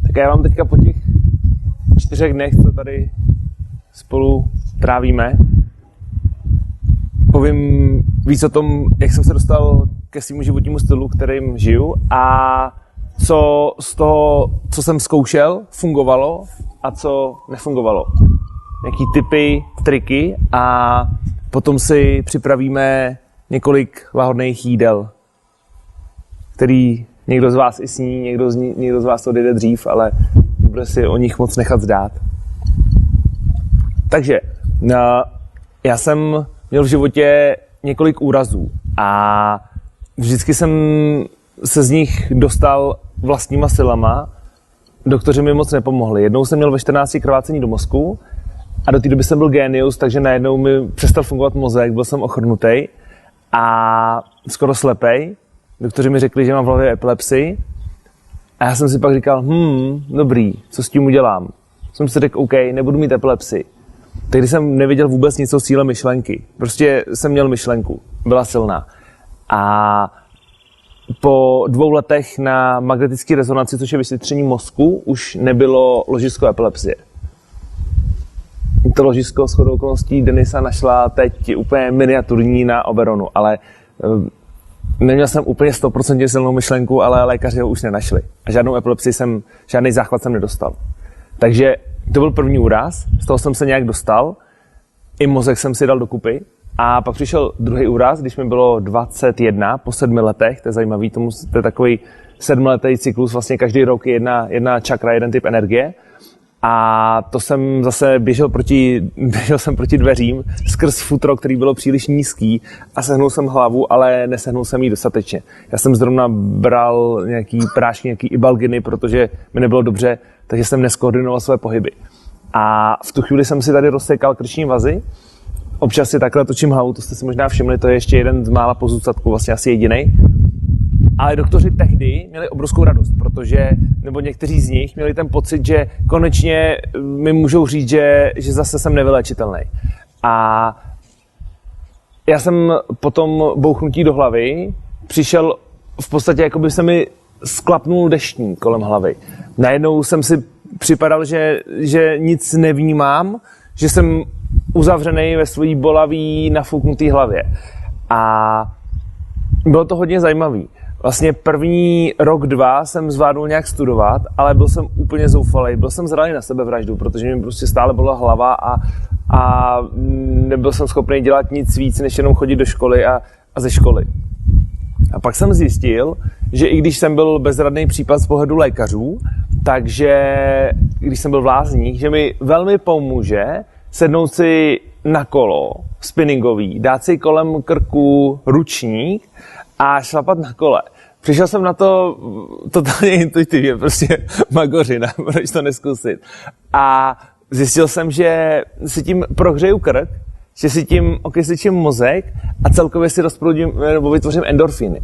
Tak já vám teďka po těch 4 dnech, co tady spolu trávíme, povím víc o tom, jak jsem se dostal ke svému životnímu stylu, kterým žiju a co z toho, co jsem zkoušel, fungovalo a co nefungovalo. Jaký tipy, triky a potom si připravíme několik lahodných jídel, který někdo z vás i sní, někdo z vás to odjede dřív, ale bude si o nich moc nechat zdát. Takže já jsem měl v životě několik úrazů a vždycky jsem se z nich dostal vlastníma silama. Doktoři mi moc nepomohli. Jednou jsem měl ve 14 krvácení do mozku a do té doby jsem byl génius, takže najednou mi přestal fungovat mozek, byl jsem ochrnutý a skoro slepej. Doktoři mi řekli, že mám v hlavě epilepsii a já jsem si pak říkal, dobrý, co s tím udělám? Jsem si řekl, OK, nebudu mít epilepsii. Tehdy jsem nevěděl vůbec nic o síle myšlenky. Prostě jsem měl myšlenku, byla silná. A po 2 letech na magnetické rezonanci, což je vyšetření mozku, už nebylo ložisko epilepsie. To ložisko shodou okolností Denisa našla teď úplně miniaturní na Oberonu, ale neměl jsem úplně 100% silnou myšlenku, ale lékaři ho už nenašli. A žádný záchvat jsem nedostal. Takže to byl první úraz, z toho jsem se nějak dostal, i mozek jsem si dal dokupy. A pak přišel druhý úraz, když mi bylo 21 po 7 letech, to je zajímavý, to je takový 7letý cyklus, vlastně každý rok je jedna čakra, jeden typ energie. A to jsem zase běžel jsem proti dveřím skrz futro, který bylo příliš nízký a sehnul jsem hlavu, ale nesehnul jsem ji dostatečně. Já jsem zrovna bral nějaký prášky, nějaký ibalginy, protože mi nebylo dobře, takže jsem neskoordinoval své pohyby. A v tu chvíli jsem si tady rozsekal krční vazy. Občas si takhle točím hlavu, to jste si možná všimli, to je ještě jeden z mála pozůstatků, vlastně asi jedinej. Ale doktoři tehdy měli obrovskou radost, nebo někteří z nich měli ten pocit, že konečně mi můžou říct, že zase jsem nevylečitelný. A já jsem po tom bouchnutí do hlavy přišel v podstatě, jako by se mi sklapnul deštník kolem hlavy. Najednou jsem si připadal, že nic nevnímám, že jsem uzavřený ve svojí bolavý, nafouknutý hlavě. A bylo to hodně zajímavý. Vlastně první rok, 2 jsem zvládnul nějak studovat, ale byl jsem úplně zoufalý. Byl jsem zralý na sebevraždu, protože mi prostě stále bola hlava a nebyl jsem schopný dělat nic víc, než jenom chodit do školy a ze školy. A pak jsem zjistil, že i když jsem byl bezradný případ z pohledu lékařů, takže když jsem byl v lázních, že mi velmi pomůže sednout si na kolo spinningový, dát si kolem krku ručník a šlapat na kole. Přišel jsem na to totálně intuitivně, prostě magořina, proč to neskusit. A zjistil jsem, že si tím prohřeju krk, že si tím okysličím mozek a celkově si vytvořím endorfíny.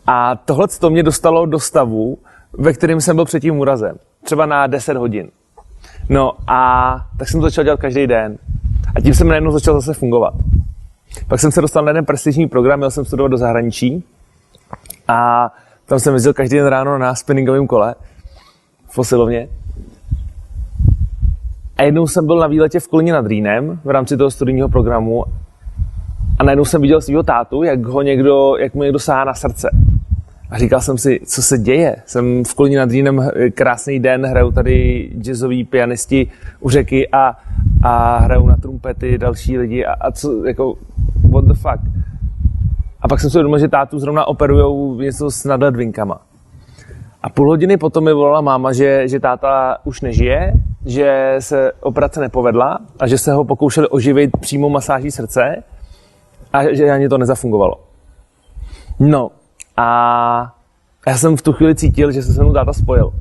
A tohle to mě dostalo do stavu, ve kterém jsem byl před tím úrazem. Třeba na 10 hodin. No a tak jsem to začal dělat každý den. A tím jsem najednou začal zase fungovat. Pak jsem se dostal na jeden prestižní program, měl jsem studovat do zahraničí a tam jsem jezdil každý den ráno na spinningovém kole v posilovně. A jednou jsem byl na výletě v Kolíně nad Rýnem v rámci toho studijního programu a najednou jsem viděl svého tátu, jak mu někdo sahá na srdce. A říkal jsem si, co se děje? Jsem v Kolíně nad Rýnem, krásný den, hrajou tady jazzoví pianisti u řeky a hrajou na trumpety další lidi a co, jako, what the fuck? A pak jsem si uvědomil, že tátu zrovna operujou něco s nadledvinkama. A půl hodiny potom mi volala máma, že táta už nežije, že se operace nepovedla a že se ho pokoušeli oživit přímou masáží srdce a že ani to nezafungovalo. No a já jsem v tu chvíli cítil, že se se mnou táta spojil.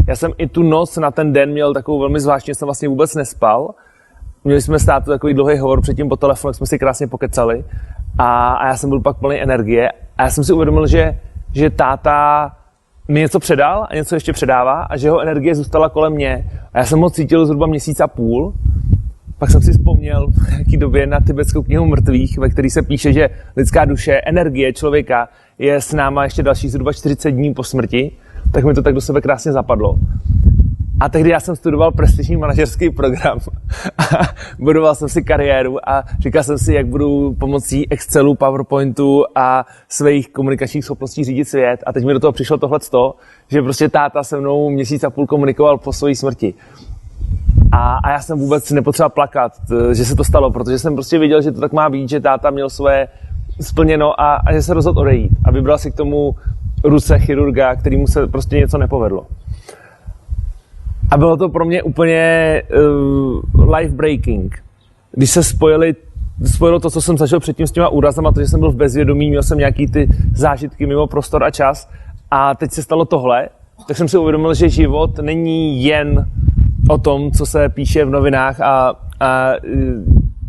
Já jsem i tu noc na ten den měl takovou velmi zvláštní, jsem vlastně vůbec nespal. Měli jsme s tátou takový dlouhý hovor předtím po telefonu, jak jsme si krásně pokecali a já jsem byl pak plný energie a já jsem si uvědomil, že táta mi něco předal a něco ještě předává a že jeho energie zůstala kolem mě. A já jsem ho cítil zhruba 1,5 měsíce. Pak jsem si vzpomněl v nějaký době na tibetskou knihu mrtvých, ve které se píše, že lidská duše, energie člověka je s náma ještě další zhruba 40 dní po smrti, tak mi to tak do sebe krásně zapadlo. A tehdy já jsem studoval prestižní manažerský program a budoval jsem si kariéru a říkal jsem si, jak budu pomocí Excelu, PowerPointu a svých komunikačních schopností řídit svět. A teď mi do toho přišlo tohleto, že prostě táta se mnou měsíc a půl komunikoval po své smrti. A já jsem vůbec nepotřeboval plakat, že se to stalo, protože jsem prostě věděl, že to tak má být, že táta měl svoje splněno a že se rozhodl odejít. A vybral si k tomu ruce chirurga, kterýmu se prostě něco nepovedlo. A bylo to pro mě úplně life breaking. Když se spojilo to, co jsem zažil předtím s těma úrazama, to, že jsem byl v bezvědomí, měl jsem nějaký ty zážitky mimo prostor a čas a teď se stalo tohle, tak jsem si uvědomil, že život není jen o tom, co se píše v novinách a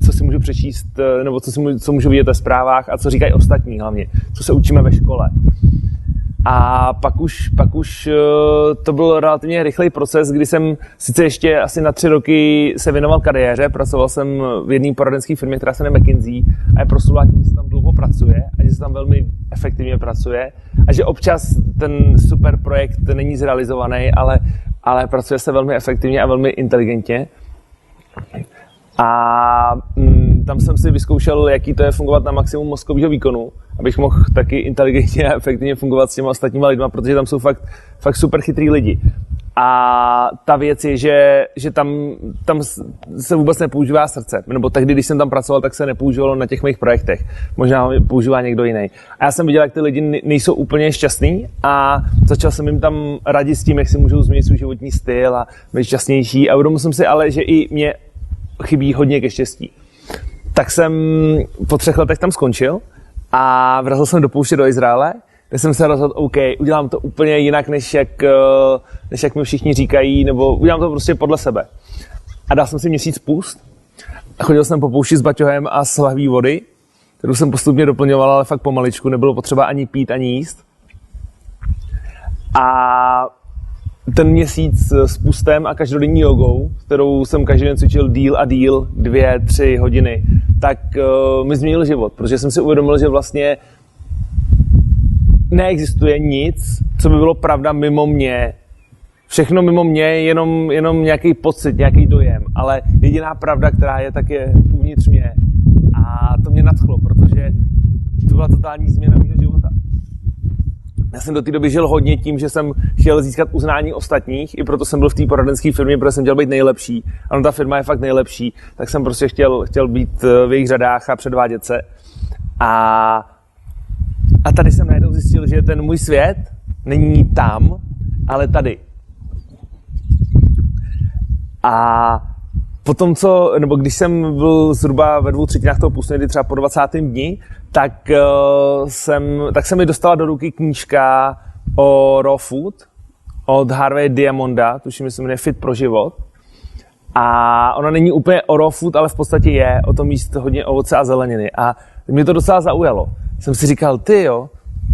co si můžu přečíst, nebo co můžu vidět ve zprávách a co říkají ostatní hlavně, co se učíme ve škole. A pak už to byl relativně rychlej proces, kdy jsem sice ještě asi na 3 roky se věnoval kariéře, pracoval jsem v jedné poradenské firmě, která se jmenuje McKinsey a je proslulá tím, že se tam dlouho pracuje a že se tam velmi efektivně pracuje a že občas ten super projekt není zrealizovaný, ale pracuje se velmi efektivně a velmi inteligentně. A tam jsem si vyzkoušel, jaký to je fungovat na maximum mozkového výkonu, abych mohl taky inteligentně a efektivně fungovat s těma ostatníma lidma, protože tam jsou fakt super chytrý lidi. A ta věc je, že tam se vůbec nepoužívá srdce. Nebo tehdy, když jsem tam pracoval, tak se nepoužívalo na těch mých projektech. Možná používá někdo jiný. A já jsem viděl, jak ty lidi nejsou úplně šťastní a začal jsem jim tam radit s tím, jak si můžou změnit svůj životní styl a být šťastnější. A uvědomil jsem si ale, že i mě chybí hodně ke štěstí. Tak jsem po 3 letech tam skončil a vrazil jsem do pouště do Izraele, kde jsem se rozhodl, OK, udělám to úplně jinak, než jak mi všichni říkají, nebo udělám to prostě podle sebe. A dal jsem si měsíc pust. Chodil jsem po poušti s baťohem a s lahví vody, kterou jsem postupně doplňoval, ale fakt pomaličku, nebylo potřeba ani pít, ani jíst. A ten měsíc s pustem a každodenní jogou, kterou jsem každý den cvičil díl a díl, 2-3 hodiny, tak mi změnil život, protože jsem si uvědomil, že vlastně neexistuje nic, co by bylo pravda mimo mě. Všechno mimo mě je jenom nějaký pocit, nějaký dojem, ale jediná pravda, která je, tak je uvnitř mě. A to mě nadchlo, protože to byla totální změna mého života. Já jsem do té doby žil hodně tím, že jsem chtěl získat uznání ostatních, i proto jsem byl v té poradenské firmě, protože jsem chtěl být nejlepší. Ano, ta firma je fakt nejlepší, tak jsem prostě chtěl být v jejich řadách a předvádět se. A tady jsem najednou zjistil, že ten můj svět není tam, ale tady. A potom když jsem byl zhruba ve 2/3 toho pustu, někdy třeba po 20. dni, tak se mi dostala do ruky knížka o raw food od Harvey Diamonda, tuším, že se jmenuje Fit pro život. A ona není úplně o raw food, ale v podstatě je o tom jíst hodně ovoce a zeleniny. A mě to docela zaujalo. Jsem si říkal,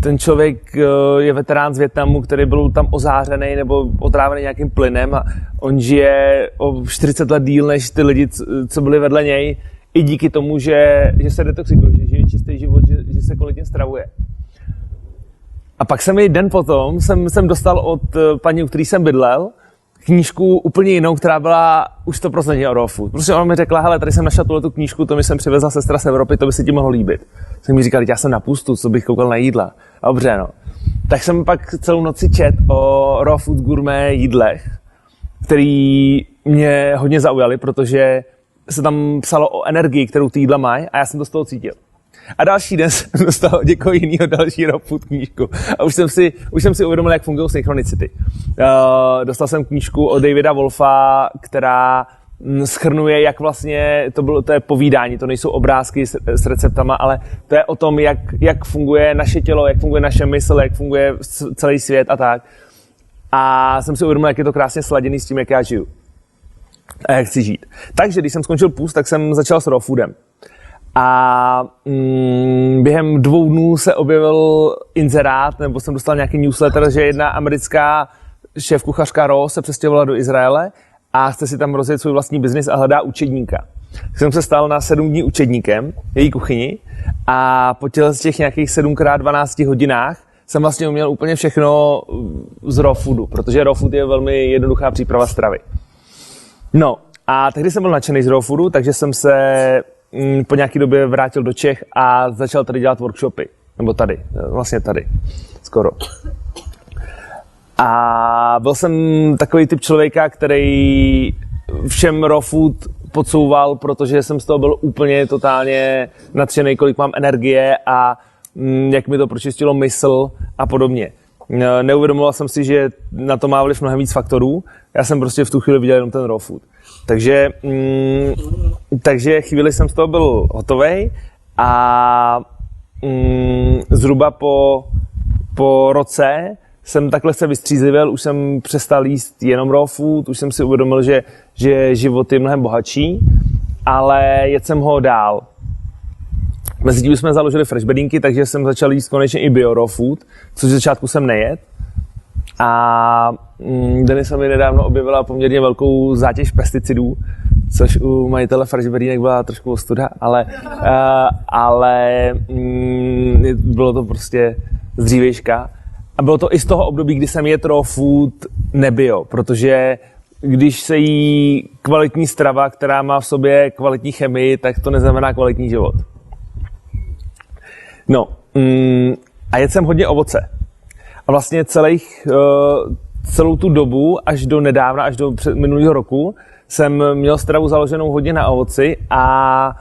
ten člověk je veterán z Vietnamu, který byl tam ozářený nebo otrávený nějakým plynem a on žije o 40 let díl než ty lidi, co byli vedle něj, i díky tomu, že se detoxikuje, že žije čistý život, že se kvalitně stravuje. A pak jsem den potom jsem dostal od paní, u který jsem bydlel, knížku úplně jinou, která byla už 100% o raw food. Prostě ona mi řekla, hele, tady jsem našla tuhletu knížku, to mi jsem přivezla sestra z Evropy, to by se ti mohlo líbit. Jsem mi říkal, já jsem na pustu, co bych koukal na jídla. Dobře, no. Tak jsem pak celou noci čet o raw food gourmet jídlech, který mě hodně zaujaly, protože se tam psalo o energii, kterou ty jídla mají a já jsem to z toho cítil. A další den jsem dostal někoho jiného další raw food knížku. A už jsem si uvědomil, jak fungují synchronicity. Dostal jsem knížku od Davida Wolfa, která shrnuje, jak vlastně, to je povídání, to nejsou obrázky s receptama, ale to je o tom, jak funguje naše tělo, jak funguje naše mysl, jak funguje celý svět a tak. A jsem si uvědomil, jak je to krásně sladěný s tím, jak já žiju. A jak chci žít. Takže, když jsem skončil půst, tak jsem začal s raw foodem. A během 2 dnů se objevil inzerát, nebo jsem dostal nějaký newsletter, že jedna americká šéfkuchařka Ross se přestěhovala do Izraele a chce si tam rozjet svůj vlastní biznis a hledá učedníka. jsem se stal na 7 dní učedníkem její kuchyni a po těch nějakých 7x12 hodinách jsem vlastně uměl úplně všechno z raw foodu, protože raw food je velmi jednoduchá příprava stravy. No a tehdy jsem byl nadšený z raw foodu, takže jsem se po nějaké době vrátil do Čech a začal tady dělat workshopy. Nebo tady, vlastně tady, skoro. A byl jsem takový typ člověka, který všem raw food podsouval, protože jsem z toho byl úplně totálně nadšený, kolik mám energie a jak mi to pročistilo mysl a podobně. Neuvědomoval jsem si, že na to má vliv mnohem víc faktorů. Já jsem prostě v tu chvíli viděl jenom ten raw food. Takže chvíli jsem z toho byl hotovej a zhruba po roce jsem takhle se vystřízlivěl, už jsem přestal jíst jenom raw food, už jsem si uvědomil, že život je mnohem bohatší, ale jedl jsem ho dál. Mezitím jsme založili fresh bedinky, takže jsem začal jíst konečně i bio raw food, což z začátku jsem nejedl. A Denisa mi nedávno objevila poměrně velkou zátěž pesticidů, což u majitele fresh bedínek byla trošku ostuda, ale bylo to prostě z dřívejška. A bylo to i z toho období, kdy jsem jedl raw food nebio, protože když se jí kvalitní strava, která má v sobě kvalitní chemii, tak to neznamená kvalitní život. No, a jedl jsem hodně ovoce. A vlastně celou tu dobu, až do nedávna, až do minulého roku, jsem měl stravu založenou hodně na ovoci a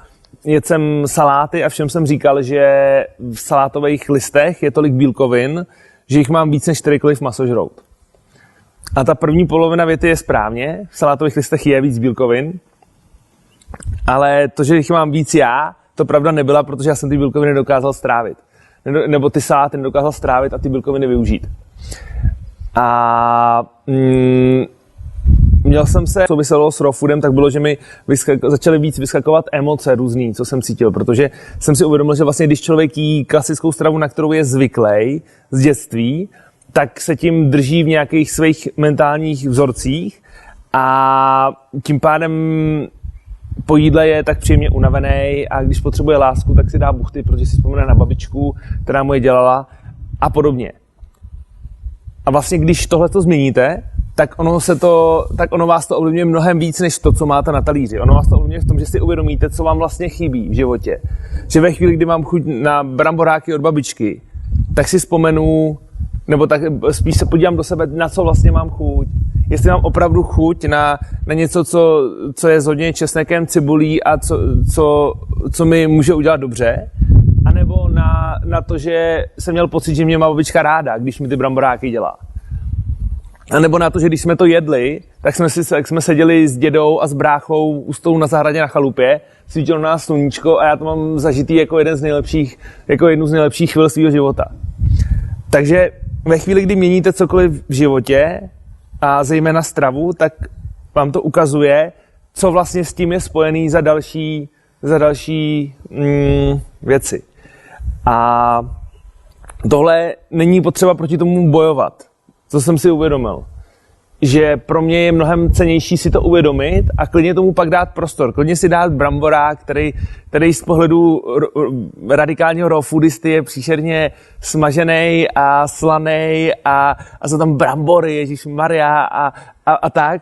jedl jsem saláty a všem jsem říkal, že v salátových listech je tolik bílkovin, že jich mám víc než 4 masožrout. A ta první polovina věty je správně, v salátových listech je víc bílkovin, ale to, že jich mám víc já, to pravda nebyla, protože já jsem ty bílkoviny nedokázal strávit. Nebo ty saláty nedokázal strávit a ty bílkoviny využít. A měl jsem se souviselo s raw foodem, tak bylo, že mi začaly víc vyskakovat emoce různý, co jsem cítil, protože jsem si uvědomil, že vlastně když člověk jí klasickou stravu, na kterou je zvyklý z dětství, tak se tím drží v nějakých svých mentálních vzorcích a tím pádem po jídle je tak příjemně unavený a když potřebuje lásku, tak si dá buchty, protože si vzpomene na babičku, která mu je dělala a podobně. A vlastně když tohleto změníte, tak ono vás to ovlivňuje mnohem víc, než to, co máte na talíři. Ono vás to ovlivňuje v tom, že si uvědomíte, co vám vlastně chybí v životě. Že ve chvíli, kdy mám chuť na bramboráky od babičky, tak si vzpomenu, nebo tak spíš se podívám do sebe, na co vlastně mám chuť. Jestli mám opravdu chuť na něco, co je s hodně česnekem, cibulí a co mi může udělat dobře, anebo na to, že jsem měl pocit, že mě má babička ráda, když mi ty bramboráky dělá. A nebo na to, že když jsme to jedli, tak jsme seděli s dědou a s bráchou u stolu na zahradě na chalupě, svítilo nás sluníčko a já to mám zažitý jako jednu z nejlepších chvil svého života. Takže ve chvíli, kdy měníte cokoliv v životě, a zejména stravu, tak vám to ukazuje, co vlastně s tím je spojený za další věci. A tohle není potřeba proti tomu bojovat. Co jsem si uvědomil. Že pro mě je mnohem cennější si to uvědomit a klidně tomu pak dát prostor. Klidně si dát bramborák, který z pohledu radikálního raw foodisty je příšerně smažený a slanej a jsou tam brambory, ježišmarja a tak.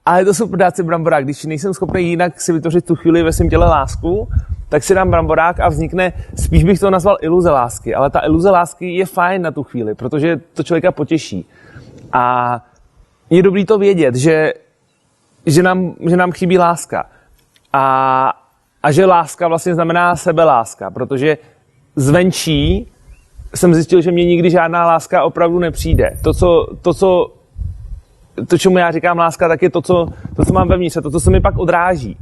Ale to super dát si bramborák. Když nejsem schopný jinak si vytvořit tu chvíli ve svém těle lásku, tak si dám bramborák a vznikne, spíš bych to nazval iluze lásky. Ale ta iluze lásky je fajn na tu chvíli, protože to člověka potěší. A je dobrý to vědět, že nám chybí láska. A že láska vlastně znamená sebeláska, protože zvenčí jsem zjistil, že mě nikdy žádná láska opravdu nepřijde. To, čemu já říkám láska, tak je to, co mám vevnitř, to, co se mi pak odráží.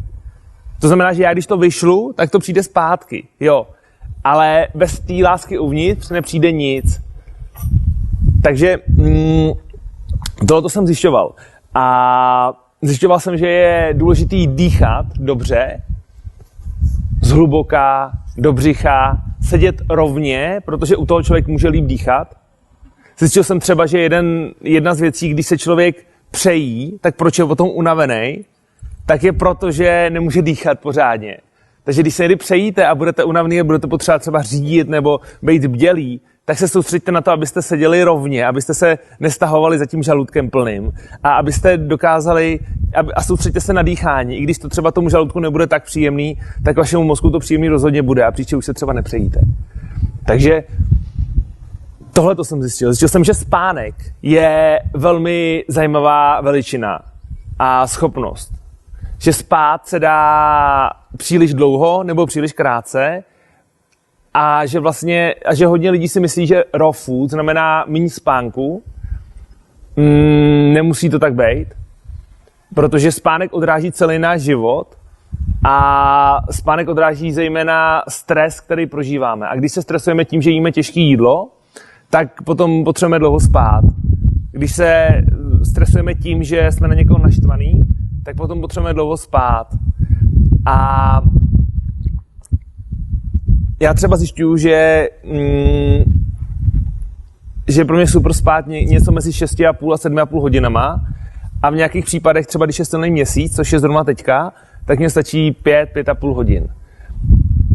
To znamená, že já když to vyšlu, tak to přijde zpátky, jo. Ale bez té lásky uvnitř nepřijde nic. Takže tohle jsem zjišťoval. A zjišťoval jsem, že je důležitý dýchat dobře, zhluboka, do břicha, sedět rovně, protože u toho člověk může líp dýchat. Zjistil jsem třeba, že jedna z věcí, když se člověk přejí, tak proč je potom unavený, tak je proto, že nemůže dýchat pořádně. Takže když se někdy přejíte a budete unavený a budete potřebovat třeba řídit nebo být bdělí, tak se soustřeďte na to, abyste seděli rovně, abyste se nestahovali za tím žaludkem plným a abyste dokázali, a soustřeďte se na dýchání. I když to třeba tomu žaludku nebude tak příjemný, tak vašemu mozku to příjemný rozhodně bude a příště už se třeba nepřejíte. Takže tohle to jsem zjistil. Zjistil jsem, že spánek je velmi zajímavá veličina a schopnost. Že spát se dá příliš dlouho nebo příliš krátce a že hodně lidí si myslí, že raw food znamená méně spánku. Nemusí to tak být, protože spánek odráží celý náš život a spánek odráží zejména stres, který prožíváme. A když se stresujeme tím, že jíme těžké jídlo, tak potom potřebujeme dlouho spát. Když se stresujeme tím, že jsme na někoho naštvaný, tak potom potřebujeme dlouho spát. A já třeba zjišťuju, že je pro mě super spát něco mezi 6,5 a 7,5 hodinama a v nějakých případech, třeba když je silný měsíc, což je zrovna teďka, tak mě stačí 5,5 hodin.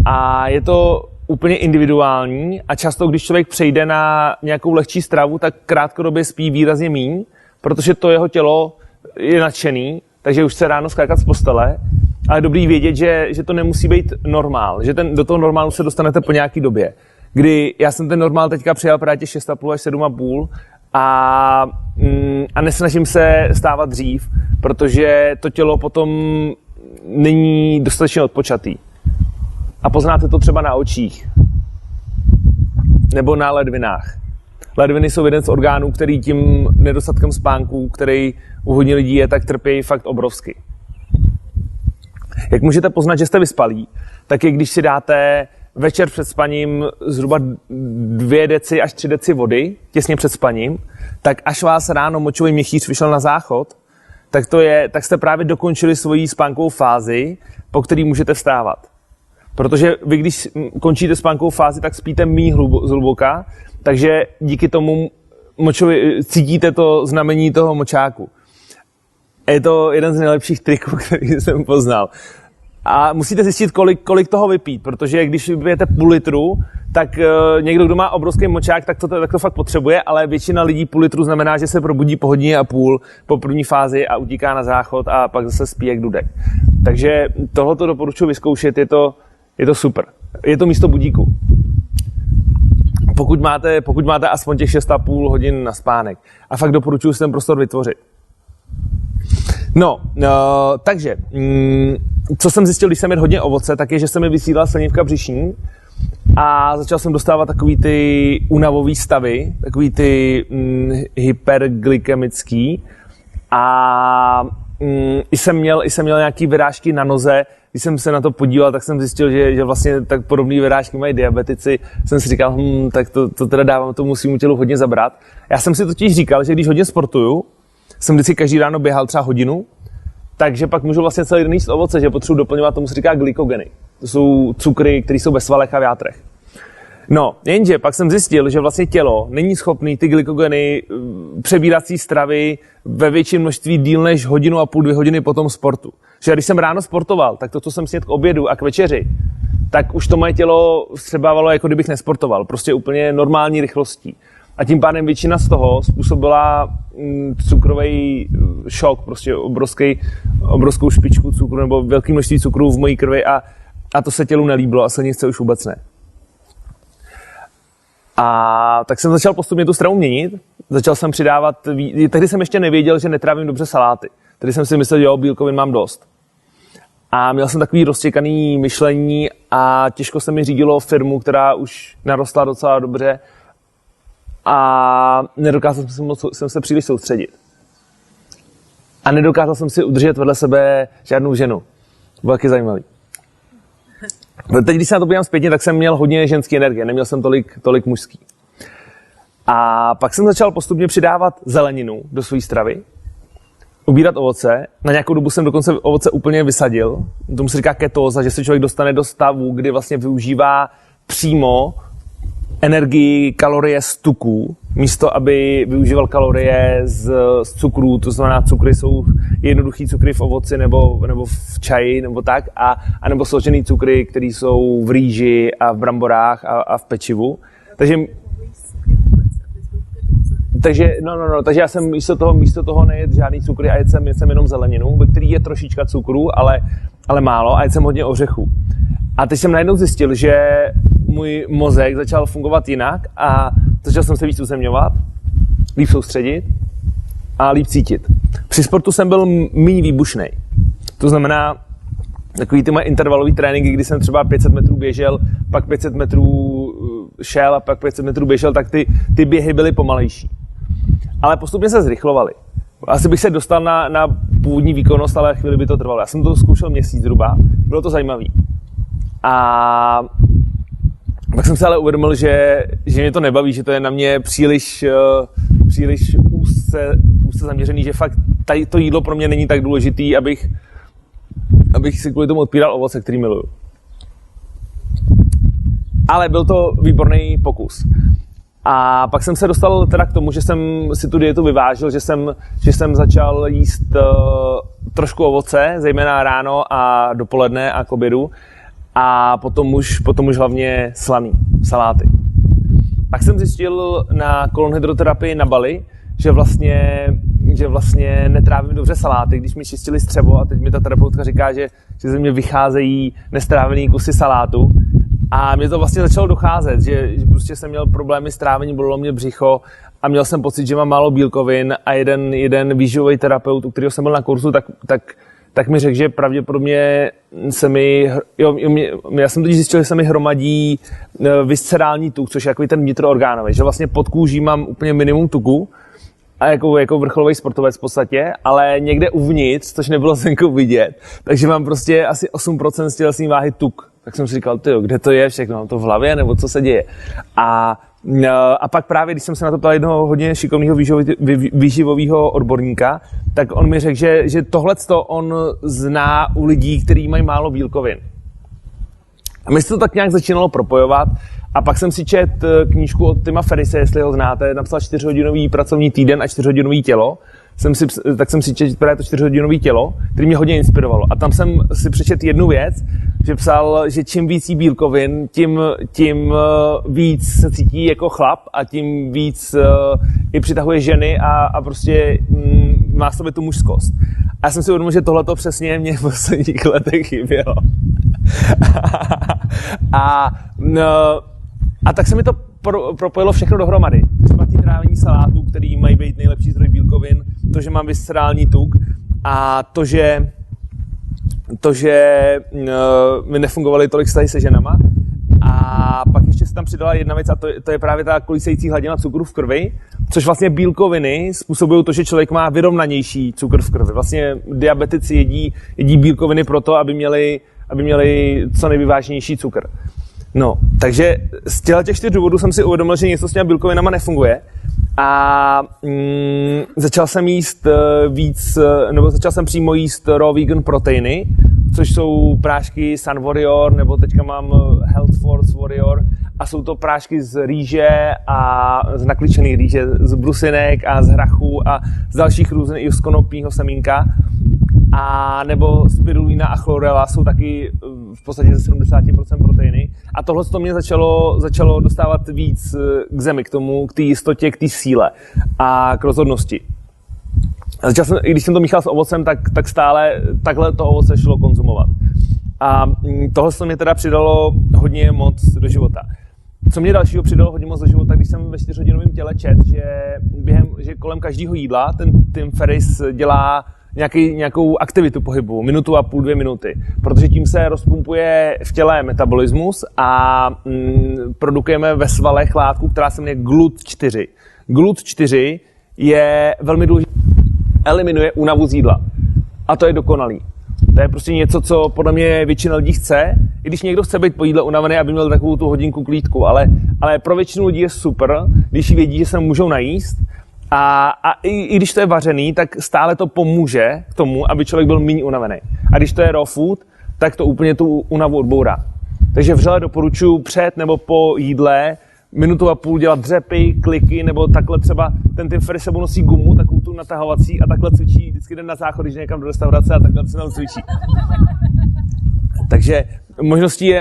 A je to úplně individuální a často, když člověk přejde na nějakou lehčí stravu, tak krátkodobě spí výrazně míň, protože to jeho tělo je nadšený, takže už chce ráno skákat z postele, ale je dobrý vědět, že to nemusí být normál, že do toho normálu se dostanete po nějaký době. Kdy já jsem ten normál teďka přijal právě 6,5 až 7,5 a nesnažím se stávat dřív, protože to tělo potom není dostatečně odpočatý. A poznáte to třeba na očích nebo na ledvinách. Ledviny jsou jeden z orgánů, který tím nedostatkem spánku, který u hodně lidí je, tak trpí fakt obrovsky. Jak můžete poznat, že jste vyspalí, tak je, když si dáte večer před spaním zhruba 2 deci až 3 deci vody, těsně před spaním, tak až vás ráno močový měchýř vyšel na záchod, tak jste právě dokončili svoji spánkovou fázi, po který můžete vstávat. Protože vy, když končíte spánkovou fázi, tak spíte méně zhluboka, takže díky tomu cítíte to znamení toho močáku. Je to jeden z nejlepších triků, který jsem poznal. A musíte zjistit, kolik toho vypít, protože když vypijete půl litru, tak někdo, kdo má obrovský močák, tak to fakt potřebuje, ale většina lidí půl litru znamená, že se probudí po hodině a půl po první fázi a utíká na záchod a pak zase spí jak dudek. Takže tohleto doporučuji vyzkoušet, je to super. Je to místo budíku. Pokud máte aspoň těch 6,5 hodin na spánek. A fakt doporučuji si ten prostor vytvořit. Takže, co jsem zjistil, když jsem jedl hodně ovoce, tak je, že se mi vysílala slinivka břišní a začal jsem dostávat takový ty únavový stavy, takový ty hyperglykemický a jsem měl nějaký vyrážky na noze. Když jsem se na to podíval, tak jsem zjistil, že vlastně tak podobné vyrážky mají diabetici. Jsem si říkal, tak to teda dávám tomu svému tělu hodně zabrat. Já jsem si totiž říkal, že když hodně sportuju, jsem vždycky každý ráno běhal třeba hodinu, takže pak můžu vlastně celý den jíst ovoce, že potřebuji doplňovat, tomu se říká glykogeny. To jsou cukry, které jsou ve svalech a v játrech. Jenže pak jsem zjistil, že vlastně tělo není schopný ty glykogeny přebírací stravy ve větším množství díl než 1,5 - 2 hodiny po tom sportu. Že když jsem ráno sportoval, tak to, co jsem snědl k obědu a k večeři, tak už to moje tělo vstřebávalo, jako kdybych nesportoval. Prostě úplně normální rychlostí. A tím pádem většina z toho způsobila cukrový šok, prostě obrovskou špičku cukru nebo velké množství cukru v mojí krvi a to se tělu nelíbilo a silnice už vůbec ne. A tak jsem začal postupně tu stravu měnit, začal jsem přidávat, tehdy jsem ještě nevěděl, že netrávím dobře saláty. Tehdy jsem si myslel, že bílkovin mám dost. A měl jsem takový roztěkaný myšlení a těžko se mi řídilo firmu, která už narostla docela dobře a nedokázal jsem se příliš soustředit. A nedokázal jsem si udržet vedle sebe žádnou ženu. To bylo taky zajímavý. Teď, když se na to podívám zpětně, tak jsem měl hodně ženské energie, neměl jsem tolik mužský. A pak jsem začal postupně přidávat zeleninu do své stravy, ubírat ovoce. Na nějakou dobu jsem dokonce ovoce úplně vysadil. Tomu se říká ketóza, že se člověk dostane do stavu, kdy vlastně využívá přímo energii, kalorie z tuků místo aby využíval kalorie z cukrů, to znamená cukry jsou jednoduchý cukry v ovoci nebo v čaji nebo tak, a nebo složený cukry, které jsou v rýži a v bramborách a v pečivu. Takže já jsem místo toho nejet žádný cukry a jedl jsem jenom zeleninu, ve který je trošička cukru, ale málo, a jedl jsem hodně ořechů. A teď jsem najednou zjistil, že můj mozek začal fungovat jinak a začal jsem se víc uzemňovat, líp soustředit a líp cítit. Při sportu jsem byl méně výbušnej. To znamená, takový ty moje intervalový tréninky, kdy jsem třeba 500 metrů běžel, pak 500 metrů šel a pak 500 metrů běžel, tak ty běhy byly pomalejší. Ale postupně se zrychlovaly. Asi bych se dostal na původní výkonnost, ale chvíli by to trvalo. Já jsem to zkoušel měsíc zhruba, bylo to zajímavé. A pak jsem se ale uvědomil, že mě to nebaví, že to je na mě příliš úzce zaměřený, že fakt to jídlo pro mě není tak důležitý, abych si kvůli tomu odpíral ovoce, který miluju. Ale byl to výborný pokus. A pak jsem se dostal teda k tomu, že jsem si tu dietu vyvážil, že jsem začal jíst trošku ovoce, zejména ráno a dopoledne a k obědu. A potom už hlavně slaný, saláty. Pak jsem zjistil na kolonhydroterapii na Bali, že vlastně netrávím dobře saláty, když mi čistili střevo, a teď mi ta terapeutka říká, že ze mě vycházejí nestrávený kusy salátu. A mě to vlastně začalo docházet, že prostě jsem měl problémy s trávením, bolelo mě břicho a měl jsem pocit, že mám málo bílkovin, a jeden výživový terapeut, u kterého jsem byl na kurzu, tak mi řekl, že pravděpodobně já jsem totiž zjistil, že se mi hromadí viscerální tuk, což je takový ten vnitroorgánový, že vlastně pod kůží mám úplně minimum tuku, a jako vrcholový sportovec v podstatě, ale někde uvnitř, což nebylo zvenku vidět, takže mám prostě asi 8% z tělesné váhy tuk. Tak jsem si říkal, kde to je všechno, mám to v hlavě, nebo co se děje. A pak právě, když jsem se na to ptal jednoho hodně šikovného výživového odborníka, tak on mi řekl, že tohleto on zná u lidí, kteří mají málo bílkovin. A mi se to tak nějak začínalo propojovat, a pak jsem si četl knížku od Tima Ferrise, jestli ho znáte, napsal 4hodinový pracovní týden a 4hodinový tělo. Tak jsem si četl právě to 4hodinový tělo, který mě hodně inspirovalo. A tam jsem si přečetl jednu věc, že psal, že čím víc jí bílkovin, tím víc se cítí jako chlap a tím víc i přitahuje ženy a prostě má v sobě tu mužskost. A já jsem si uvědomil, že tohleto přesně mě v posledních letech chybělo. A tak se mi to propojilo všechno dohromady. Třeba ty trávení salátů, který mají být nejlepší zdroj bílkovin, to, že mám viscerální tuk, a to, že mi nefungovaly tolik vztahy se ženama. A pak ještě se tam přidala jedna věc, a to je právě ta kolísající hladina cukru v krvi, což vlastně bílkoviny způsobují to, že člověk má vyrovnanější cukr v krvi. Vlastně diabetici jedí bílkoviny proto, aby měli co nejvyváženější cukr. No, takže z těch 4 důvodů jsem si uvědomil, že něco s těmi bílkovinama nefunguje, a začal jsem přímo jíst raw vegan proteiny, což jsou prášky Sun Warrior, nebo teďka mám Health Force Warrior, a jsou to prášky z rýže a z nakličených rýže, z brusinek a z hrachu a z dalších různých, i z konopního semínka. A nebo spirulina a chlorela jsou taky v podstatě ze 70% proteiny. A tohle to mě začalo dostávat víc k zemi, k té jistotě, k té síle a k rozhodnosti. I když jsem to míchal s ovocem, tak stále takhle to ovoce šlo konzumovat. A tohle to mě teda přidalo hodně moc do života. Co mě dalšího přidalo hodně moc do života, když jsem ve 4hodinovém těle čet, že kolem každého jídla ten Tim Ferriss dělá nějakou aktivitu pohybu, 1,5 minuty, 2 minuty, protože tím se rozpumpuje v těle metabolismus a produkujeme ve svalech látku, která se jmenuje GLUT4. GLUT4 je velmi důležitý, eliminuje únavu z jídla. A to je dokonalý. To je prostě něco, co podle mě většina lidí chce, i když někdo chce být po jídle unavený, aby měl takovou tu hodinku klídku, ale pro většinu lidí je super, když vědí, že se můžou najíst. A i když to je vařený, tak stále to pomůže k tomu, aby člověk byl méně unavený. A když to je raw food, tak to úplně tu únavu odbourá. Takže vřele doporučuji před nebo po jídle minutu a půl dělat dřepy, kliky, nebo takhle třeba ten Tim Ferriss sebou nosí gumu, takovou tu natahovací a takhle cvičí, vždycky jde na záchod, když někam do restaurace a takhle se tam cvičí. Takže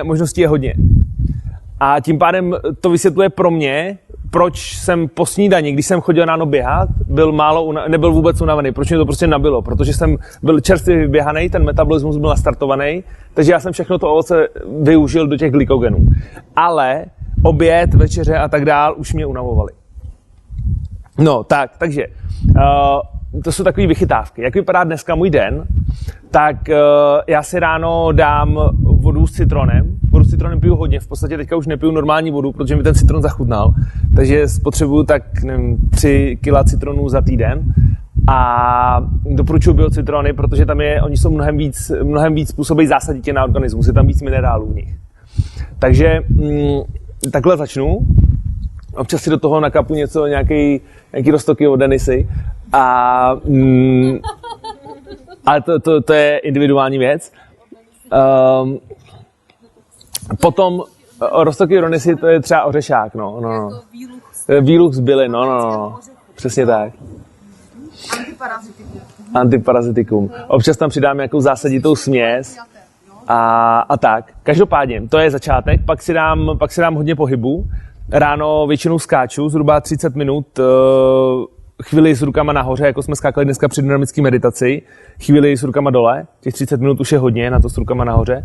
možností je hodně. A tím pádem to vysvětluje pro mě, proč jsem po snídani, když jsem chodil ráno běhat, nebyl vůbec unavený, proč mě to prostě nabilo, protože jsem byl čerstvě vyběhaný, ten metabolismus byl nastartovaný, takže já jsem všechno to ovoce využil do těch glykogenů. Ale oběd, večeře a tak dál už mě unavovali. No, takže to jsou takové vychytávky. Jak vypadá dneska můj den, tak já si ráno dám vodu s citronem. Vodu s citronem piju hodně, v podstatě teďka už nepiju normální vodu, protože mi ten citron zachutnal. Takže spotřebuju tak, nevím, 3 kg citronů za týden. A doporučuji biocitrony, protože oni jsou mnohem víc působí zásaditě na organismus, je tam víc minerálů v nich. Takže takhle začnu. Občas si do toho nakapu nějaký roztoky od Denisy. Ale to je individuální věc. Potom roztoky od Denisy, to je třeba ořešák, no. Výluch z bylin, no. Přesně tak. Antiparazitikum. Občas tam přidám nějakou zásaditou směs a tak. Každopádně, to je začátek, pak si dám hodně pohybu. Ráno většinou skáču, zhruba 30 minut, chvíli s rukama nahoře, jako jsme skákali dneska při dynamické meditaci, chvíli s rukama dole, těch 30 minut už je hodně na to s rukama nahoře.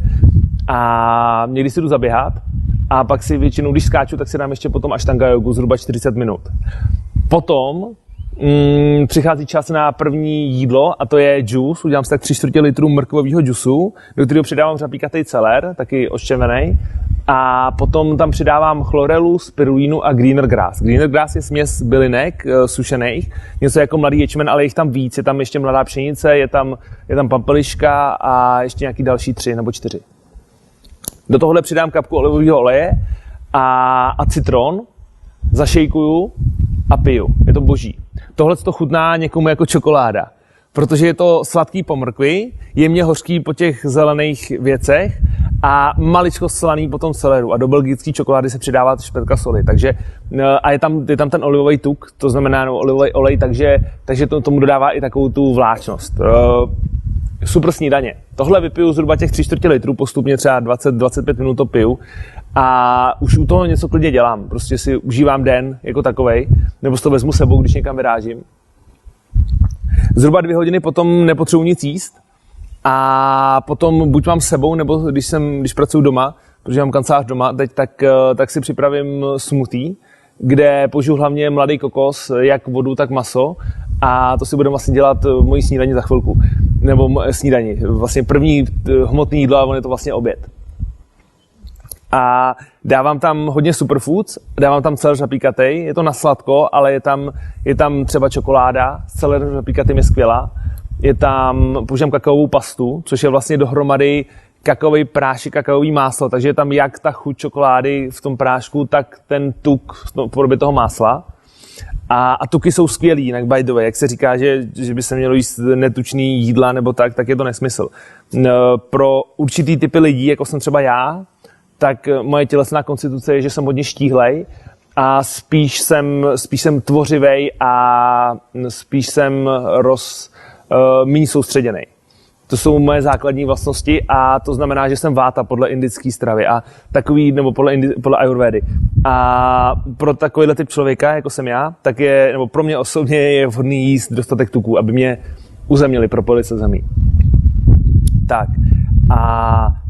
A někdy si jdu zaběhat a pak si většinou, když skáču, tak si dám ještě potom ashtanga jogu, zhruba 40 minut. Potom přichází čas na první jídlo a to je džus. Udělám si tak 3/4 litru mrkvového džusu, do kterého přidávám řapíkatý celer, taky oštěvený. A potom tam přidávám chlorelu, spirulínu a greener grass. Greener grass je směs bylinek sušených, něco jako mladý ječmen, ale jich tam víc. Je tam ještě mladá pšenice, je tam pampeliška a ještě nějaký další 3 nebo 4. Do tohohle přidám kapku olivového oleje a citron, zašejkuju a piju. Je to boží. Tohle to chutná někomu jako čokoláda, protože je to sladký po mrkvi, jemně hořký po těch zelených věcech a maličko slaný po tom celeru. A do belgické čokolády se přidává špetka soli. Takže, a je tam ten olivový tuk, to znamená olivový olej, takže tomu dodává i takovou tu vláčnost. Super snídaně. Tohle vypiju zhruba těch 3/4 litru, postupně třeba 20-25 minut to piju a už u toho něco klidně dělám. Prostě si užívám den jako takovej, nebo si to vezmu sebou, když někam vyrážím. Zhruba 2 hodiny potom nepotřebuji nic jíst a potom buď mám s sebou, nebo když pracuji doma, protože mám kancelář doma teď, tak si připravím smoothie, kde použiju hlavně mladý kokos, jak vodu, tak maso a to si budeme vlastně dělat mojí snídaní za chvilku. Nebo snídaní. Vlastně první hmotný jídlo a on je to vlastně oběd. A dávám tam hodně superfoods, dávám tam celer řapíkatej, je to na sladko, ale je tam třeba čokoláda, celer řapíkatým je skvělá. Používám kakaovou pastu, což je vlastně dohromady kakaový prášek, kakaový máslo, takže je tam jak ta chuť čokolády v tom prášku, tak ten tuk v podobě toho másla. A tuky jsou skvělý, jinak by the way, jak se říká, že by se mělo jíst netučný jídla nebo tak je to nesmysl. Pro určitý typy lidí, jako jsem třeba já, tak moje tělesná konstituce je, že jsem hodně štíhlej a spíš jsem tvořivej a spíš jsem méně soustředěnej. To jsou moje základní vlastnosti a to znamená, že jsem váta podle indické stravy a takový, nebo podle ayurvédy. A pro takovýhle typ člověka, jako jsem já, tak nebo pro mě osobně je vhodný jíst dostatek tuků, aby mě uzemnili, propojili se zemí. Tak.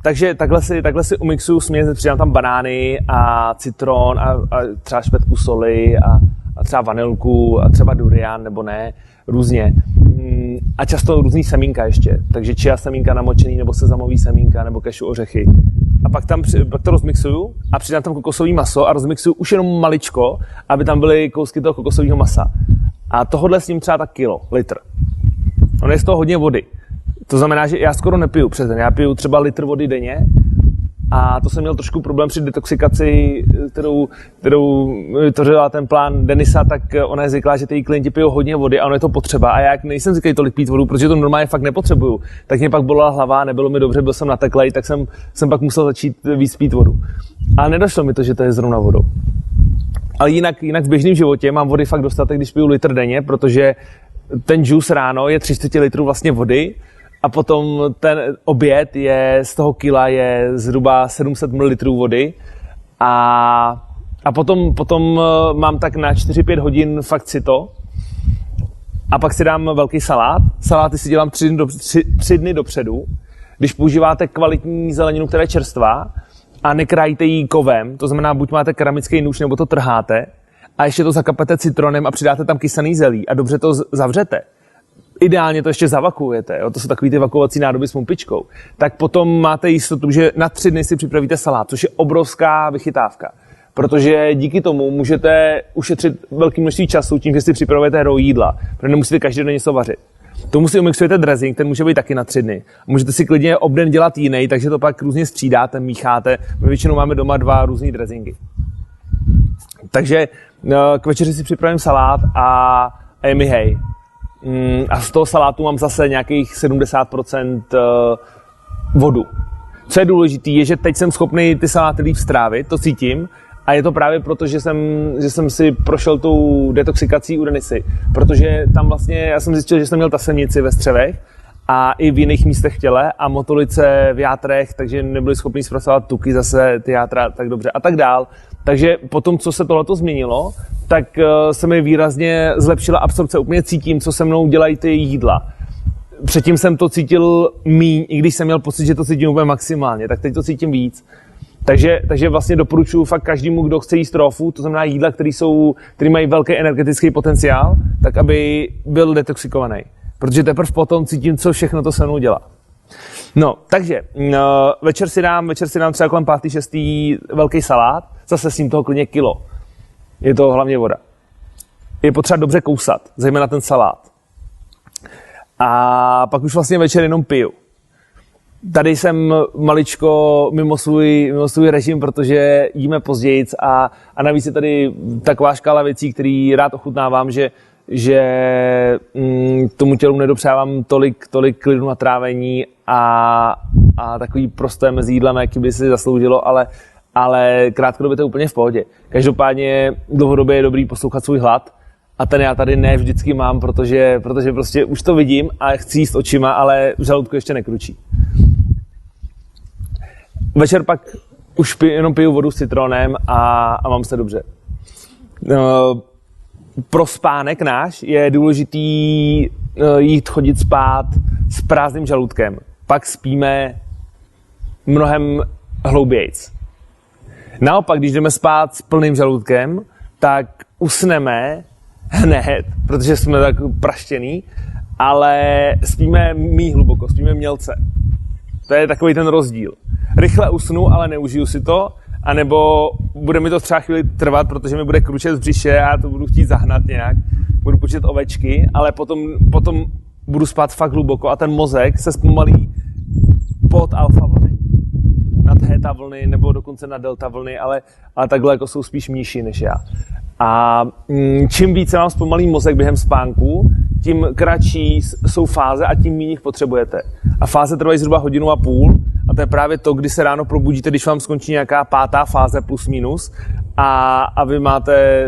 Takže takhle si umixuju směs, přidám tam banány a citron a třeba špetku soli a třeba vanilku a třeba durian nebo ne, různě. A často různý semínka ještě, takže chia semínka namočený nebo sezamový semínka nebo cashew ořechy. A pak to rozmixuju a přidám tam kokosový maso a rozmixuju už jenom maličko, aby tam byly kousky toho kokosového masa. A tohodle s ním třeba tak litr. Ono je z toho hodně vody. To znamená, že já skoro nepiju přes den. Já piju třeba litr vody denně a to jsem měl trošku problém při detoxikaci, kterou vytvořila ten plán Denisa, tak ona je zvyklá, že ty klienti pijou hodně vody a ono je to potřeba. A já nejsem zvyklý tolik pít vodu, protože to normálně fakt nepotřebuju. Tak mě pak bolela hlava, nebylo mi dobře, byl jsem nateklej, tak jsem pak musel začít víc pít vodu. Ale nedošlo mi to, že to je zrovna vodou. Ale jinak v běžném životě mám vody fakt dostatek, když piju litr denně, protože ten juice ráno je 30 litrů vlastně vody a potom ten oběd je z toho kila je zhruba 700 ml vody a potom mám tak na 4-5 hodin fakt syto a pak si dám velký salát. Saláty si dělám 3 dny dopředu. Když používáte kvalitní zeleninu, která je čerstvá a nekrájíte ji kovem, to znamená, buď máte keramický nůž, nebo to trháte a ještě to zakapete citronem a přidáte tam kysaný zelí a dobře to zavřete. Ideálně to ještě zavakuujete, jo? To jsou takový ty vakuovací nádoby s pumpičkou. Tak potom máte jistotu, že na 3 dny si připravíte salát, což je obrovská vychytávka. Protože díky tomu můžete ušetřit velké množství času tím, že si připravujete hero jídla, protože nemusíte každý den něco vařit. Tomu si umixujete dressing, ten může být taky na 3 dny. Můžete si klidně obden dělat jiný, takže to pak různě střídáte, mícháte. My většinou máme doma 2 různý dressingy. Takže k večeři si připravím salát a je mi hej. A z toho salátu mám zase nějakých 70% vodu. Co je důležité, je, že teď jsem schopný ty saláty líp strávit, to cítím. A je to právě proto, že jsem si prošel tou detoxikací u Denisy. Protože tam vlastně, já jsem zjistil, že jsem měl tasemnici ve střevech a i v jiných místech v těle a motolice v játrech, takže nebyli schopni zpracovat tuky zase ty játra tak dobře a tak dál. Takže potom, co se tohleto změnilo, tak se mi výrazně zlepšila absorpce. Úplně cítím, co se mnou dělají ty jídla. Předtím jsem to cítil míň, i když jsem měl pocit, že to cítím úplně maximálně, tak teď to cítím víc. Takže vlastně doporučuji fakt každému, kdo chce jíst raw food, to znamená jídla, které mají velký energetický potenciál, tak aby byl detoxikovaný. Protože teprve potom cítím, co všechno to se mnou dělá. No, takže večer si dám třeba kolem 5. 6. velký salát, zase s ním toho klidně kilo. Je to hlavně voda. Je potřeba dobře kousat, zejména ten salát. A pak už vlastně večer jenom piju. Tady jsem maličko mimo svůj režim, protože jíme pozdějc a navíc je tady taková škála věcí, který rád ochutnávám, že tomu tělu nedopřávám tolik klidu na trávení a takový prosté mezi jídlami, jaký by si zasloužilo, ale krátkodobě to je úplně v pohodě. Každopádně dlouhodobě je dobrý poslouchat svůj hlad a ten já tady ne vždycky mám, protože prostě už to vidím a chci jíst očima, ale v žaludku ještě nekručí. Večer pak už jenom piju vodu s citronem a mám se dobře. Pro spánek náš je důležitý chodit spát s prázdným žaludkem. Pak spíme mnohem hloubějc. Naopak, když jdeme spát s plným žaludkem, tak usneme hned, protože jsme tak praštěný, ale spíme méně hluboko, spíme mělce. To je takový ten rozdíl. Rychle usnu, ale neužiju si to, anebo bude mi to třeba chvíli trvat, protože mi bude kručet v břiše a já to budu chtít zahnat nějak, budu počítat ovečky, ale potom budu spát fakt hluboko a ten mozek se zpomalí pod alfa vlny, na theta vlny nebo dokonce na delta vlny, ale takhle jako jsou spíš mniši než já. A čím více mám zpomalý mozek během spánku, tím kratší jsou fáze a tím méně jich potřebujete. A fáze trvají zhruba 1,5 hodiny a to je právě to, kdy se ráno probudíte, když vám skončí nějaká 5. fáze plus minus a vy máte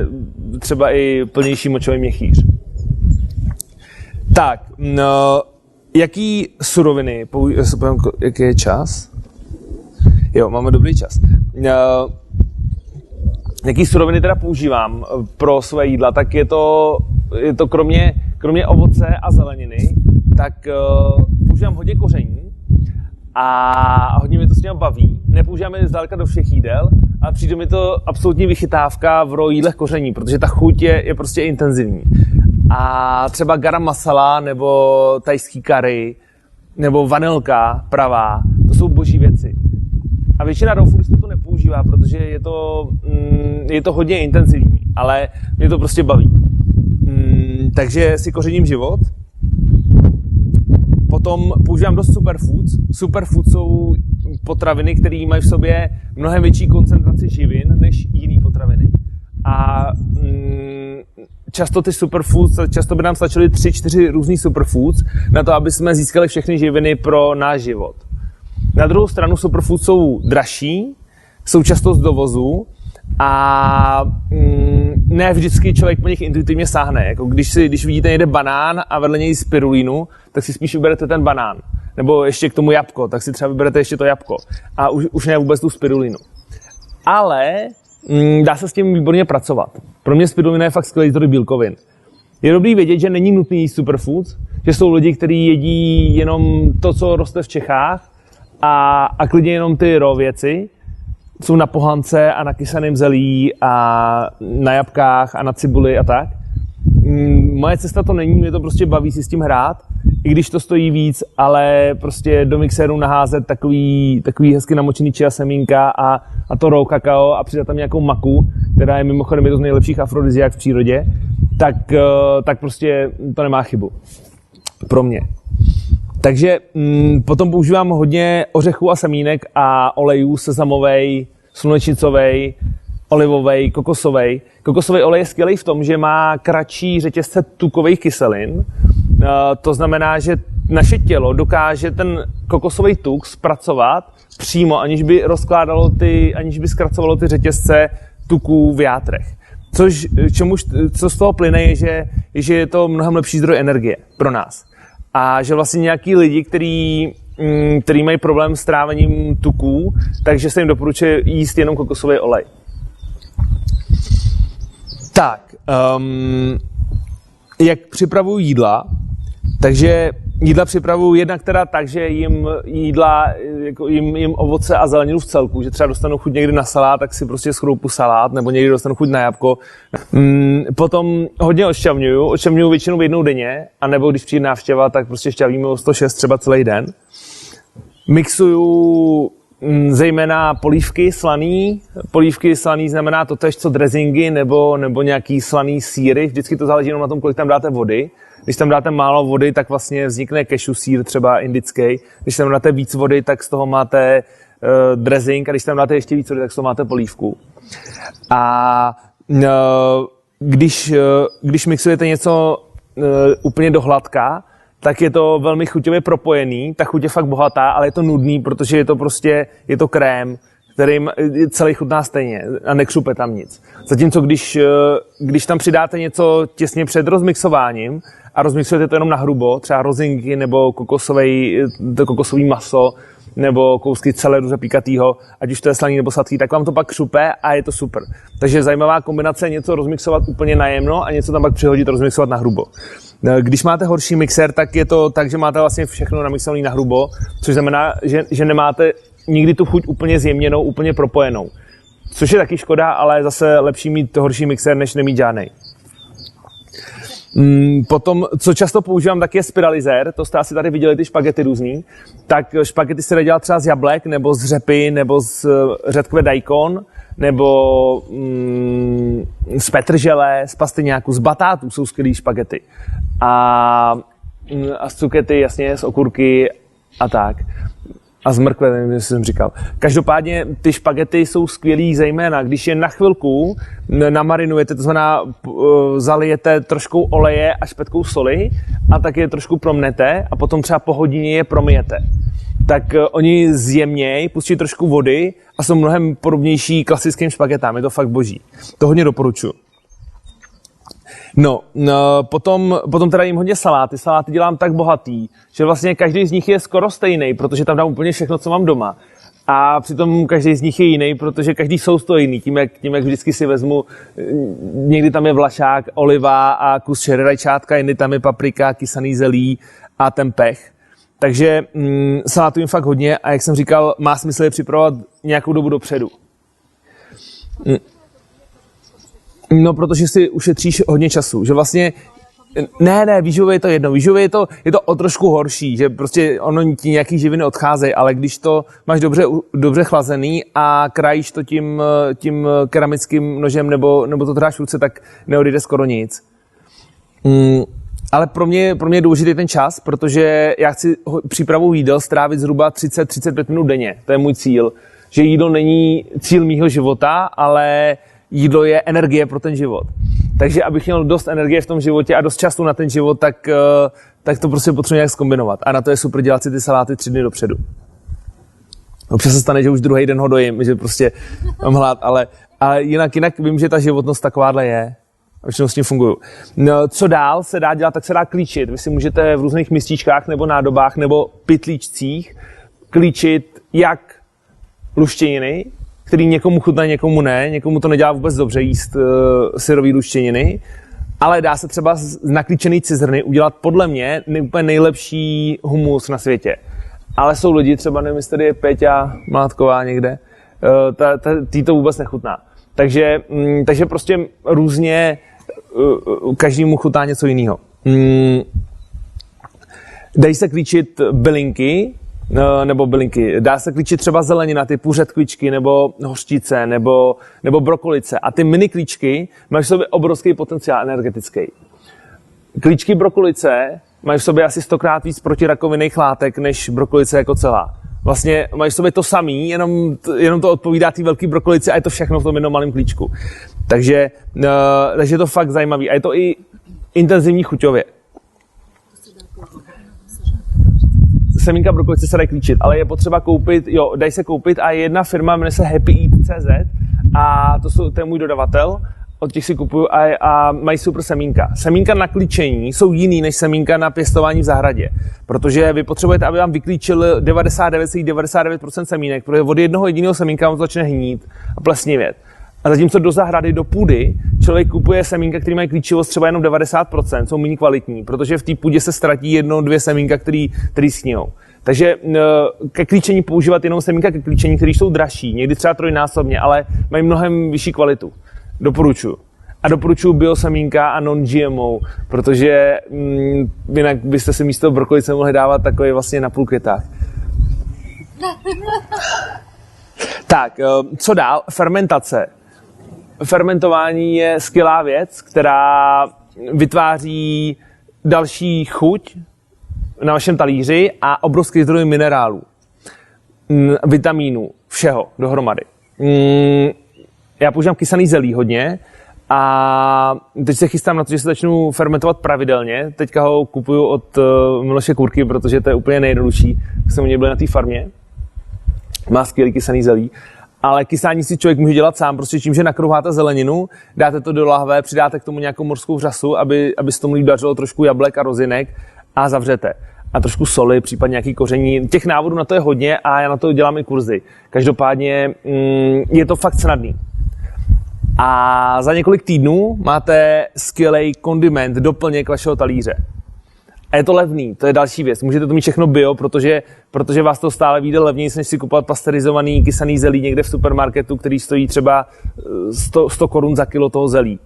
třeba i plnější močový měchýř. Tak, jaký suroviny, jaký je čas? Jo, máme dobrý čas. Jaký suroviny teda používám pro své jídla, tak je to kromě ovoce a zeleniny, tak používám hodně koření a hodně mě to s tím baví. Nepoužíváme zdaleka do všech jídel, ale přijde mi to absolutní vychytávka v jídlech koření, protože ta chuť je prostě intenzivní. A třeba garam masala nebo thajský curry nebo vanilka pravá, to jsou boží věci. A většina raw foodistů to nepoužívá, protože je to hodně intenzivní, ale mě to prostě baví. Takže si kořením život. Potom používám dost superfoods. Superfoods jsou potraviny, které mají v sobě mnohem větší koncentraci živin než jiné potraviny. A často ty superfoods, často by nám stačily 3-4 různý superfoods na to, aby jsme získali všechny živiny pro náš život. Na druhou stranu superfoods jsou dražší, jsou často z dovozu a ne vždycky člověk po nich intuitivně sáhne. Jako když vidíte někde banán a vedle něj spirulínu, tak si spíš vyberete ten banán. Nebo ještě k tomu jabko, tak si třeba vyberete ještě to jabko. A už ne vůbec tu spirulínu. Ale dá se s tím výborně pracovat. Pro mě spirulina je fakt skvělý zdroj bílkovin. Je dobrý vědět, že není nutný jíst superfood, že jsou lidi, kteří jedí jenom to, co roste v Čechách a klidně jenom ty raw věci. Jsou na pohance a na kysaném zelí a na jabkách a na cibuli a tak. Moje cesta to není, mě to prostě baví si s tím hrát, i když to stojí víc, ale prostě do mixéru naházet takový hezky namočený chia semínka a to raw kakao a přidat tam nějakou maku, která je mimochodem jedno z nejlepších afrodiziák v přírodě, tak prostě to nemá chybu. Pro mě. Takže potom používám hodně ořechů a semínek a olejů sezamovej, slunečnicovej, olivovej, kokosovej. Kokosový olej je skvělý v tom, že má kratší řetězce tukových kyselin. To znamená, že naše tělo dokáže ten kokosový tuk zpracovat přímo, aniž by zkracovalo ty řetězce tuků v játrech. Co z toho plyne je, že je to mnohem lepší zdroj energie pro nás. A že vlastně nějaký lidi, který mají problém s trávením tuků, takže se jim doporučuje jíst jenom kokosový olej. Tak, jak připravuju jídla, takže jídla připravuju jednak teda tak, že jim ovoce a zeleninu v celku, že třeba dostanu chuť někdy na salát, tak si prostě schroupu salát, nebo někdy dostanu chuť na jabko. Potom hodně odšťavňuju většinou jednou denně, anebo když přijde návštěva, tak prostě šťavíme o 106 třeba celý den. Mixuju zejména polívky slaný. Polívky slaný znamená totéž co dressingy nebo nějaký slaný sýry. Vždycky to záleží jenom na tom, kolik tam dáte vody. Když tam dáte málo vody, tak vlastně vznikne cashew sýr, třeba indický. Když tam dáte víc vody, tak z toho máte dressing, a když tam dáte ještě víc vody, tak z toho máte polívku. A když mixujete něco úplně do hladka, tak je to velmi chuťově propojený, ta chuť je fakt bohatá, ale je to nudný, protože je to krém, kterým celý chutná stejně a nekřupe tam nic. Zatímco když tam přidáte něco těsně před rozmixováním a rozmixujete to jenom na hrubo, třeba rozinky nebo kokosový maso nebo kousky celeru zapíkatýho, ať už to je slaný nebo sladký, tak vám to pak křupe a je to super. Takže zajímavá kombinace něco rozmixovat úplně najemno a něco tam pak přihodit rozmixovat na hrubo. Když máte horší mixér, tak je to tak, že máte vlastně všechno namixované na hrubo, což znamená, že nemáte nikdy tu chuť úplně zjemněnou, úplně propojenou. Což je taky škoda, ale zase lepší mít horší mixér, než nemít žádnej. Potom, co často používám, tak je spiralizér, to jste asi tady viděli ty špagety různý, tak špagety se dají třeba z jablek, nebo z řepy, nebo z řetkve daikon, nebo z petržele, z pastyňáku, z batátů jsou skvělý špagety. A z cukety, jasně, z okurky a tak. A z mrkve, nevím, jestli jsem říkal. Každopádně ty špagety jsou skvělý zejména, když je na chvilku namarinujete, to znamená zalijete troškou oleje a špetkou soli a tak je trošku promnete a potom třeba po hodině je promijete. Tak oni zjemnějí, pustí trošku vody a jsou mnohem podobnější klasickým špagetám. Je to fakt boží. To hodně doporučuji. No, potom teda jím hodně saláty. Saláty dělám tak bohatý, že vlastně každý z nich je skoro stejný, protože tam dám úplně všechno, co mám doma. A přitom každý z nich je jiný, protože každý sous to jiný. Tím jak vždycky si vezmu, někdy tam je vlašák, oliva a kus čerry rajčátka, jindy tam je paprika, kysaný zelí a ten pech. Takže salátujím fakt hodně a jak jsem říkal, má smysl je připravovat nějakou dobu dopředu. No, protože si ušetříš hodně času, že vlastně, ne, výživově je to jedno, výživově je to o trošku horší, že prostě ono ti nějaký živiny odcházejí, ale když to máš dobře chlazený a krájíš to tím keramickým nožem nebo to tráš v ruce, tak neodjde skoro nic. Ale pro mě je důležitý ten čas, protože já chci přípravu jídel strávit zhruba 30-35 minut denně, to je můj cíl, že jídlo není cíl mýho života, ale jídlo je energie pro ten život. Takže abych měl dost energie v tom životě a dost času na ten život, tak to prostě potřebuji nějak zkombinovat. A na to je super dělat si ty saláty 3 dny dopředu. Občas se stane, že už druhý den ho dojím, že prostě mám hlad, A jinak vím, že ta životnost takováhle je. A většinou s tím funguju. No, co dál se dá dělat, tak se dá klíčit. Vy si můžete v různých mističkách nebo nádobách nebo pytlíčcích klíčit jak luštěniny, který někomu chutná, někomu ne, někomu to nedělá vůbec dobře jíst syrový luštěniny, ale dá se třeba z naklíčený cizrny udělat podle mě úplně nejlepší humus na světě. Ale jsou lidi, třeba nevím, jestli tady je Péťa Mládková někde, tý to vůbec nechutná. Takže prostě různě každému chutná něco jiného. Dají se klíčit bylinky, dá se klíčit třeba zelenina typu řetkvičky nebo hořčice nebo brokolice. A ty mini klíčky mají v sobě obrovský potenciál energetický. Klíčky brokolice mají v sobě asi 100krát víc protirakovinných látek než brokolice jako celá. Vlastně mají v sobě to samý, jenom to odpovídá té velké brokolici a je to všechno v tom jednom malém klíčku. Takže je to fakt zajímavý a je to i intenzivní chuťově. Semínka brokolice se dají klíčit, ale je potřeba koupit, dají se koupit a jedna firma jmenuje se HappyEat.cz a to je můj dodavatel, od těch si kupuju a mají super semínka. Semínka na klíčení jsou jiný než semínka na pěstování v zahradě, protože vy potřebujete, aby vám vyklíčil 99,99% semínek, protože od jednoho jediného semínka vám začne hnít a plesnivět. A zatímco do zahrady, do půdy, člověk kupuje semínka, které mají klíčivost třeba jenom 90%, jsou méně kvalitní, protože v té půdě se ztratí 1-2 semínka, které schnijou. Takže ke klíčení používat jenom semínka ke klíčení, které jsou dražší, někdy třeba trojnásobně, ale mají mnohem vyšší kvalitu. Doporučuji. A doporučuji biosemínka a non-GMO, protože jinak byste si místo brokolice mohli dávat takový vlastně na půl květách. Tak, co dál? Fermentace. Fermentování je skvělá věc, která vytváří další chuť na vašem talíři a obrovský zdroj minerálů, vitamínů, všeho dohromady. Já používám kysaný zelí hodně a teď se chystám na to, že se začnu fermentovat pravidelně. Teďka ho kupuju od Miloše Kůrky, protože to je úplně nejjednodušší. Jsem u něj byl na té farmě. Má skvělý kysaný zelí. Ale kysání si člověk může dělat sám, prostě tím, že nakrouháte zeleninu, dáte to do lahve, přidáte k tomu nějakou mořskou vřasu, aby se tomu dařilo trošku jablek a rozinek a zavřete. A trošku soli, případně nějaký koření. Těch návodů na to je hodně a já na to dělám i kurzy. Každopádně je to fakt snadný. A za několik týdnů máte skvělý kondiment, doplněk vašeho talíře. A je to levný, to je další věc. Můžete to mít všechno bio, protože vás to stále vyjde levnější, než si kupovat pasterizovaný kysaný zelí někde v supermarketu, který stojí třeba 100 korun za kilo toho zelí.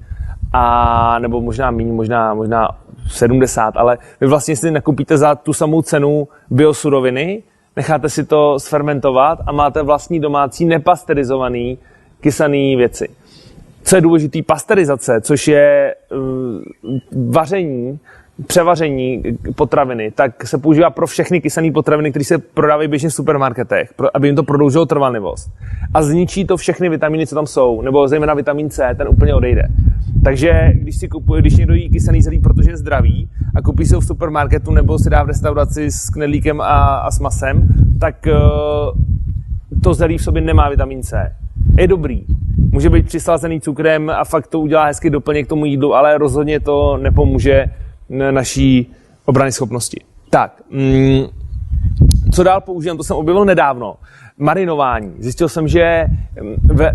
A nebo možná méně, možná 70, ale vy vlastně si nakoupíte za tu samou cenu biosuroviny, necháte si to sfermentovat a máte vlastní domácí nepasterizovaný kysaný věci. Co je důležitý, pasterizace, což je vaření, převaření potraviny, tak se používá pro všechny kysané potraviny, které se prodávají běžně v supermarketech, aby jim to prodloužilo trvanlivost. A zničí to všechny vitamíny, co tam jsou, nebo zejména vitamin C, ten úplně odejde. Takže když někdo jí kysaný zelí, protože je zdravý a koupí si ho v supermarketu nebo si dá v restauraci s knedlíkem a s masem, tak to zelí v sobě nemá vitamin C. Je dobrý. Může být přislazený cukrem a fakt to udělá hezký doplněk k tomu jídlu, ale rozhodně to nepomůže naší obranné schopnosti. Tak, co dál používám, to jsem objevil nedávno. Marinování. Zjistil jsem, že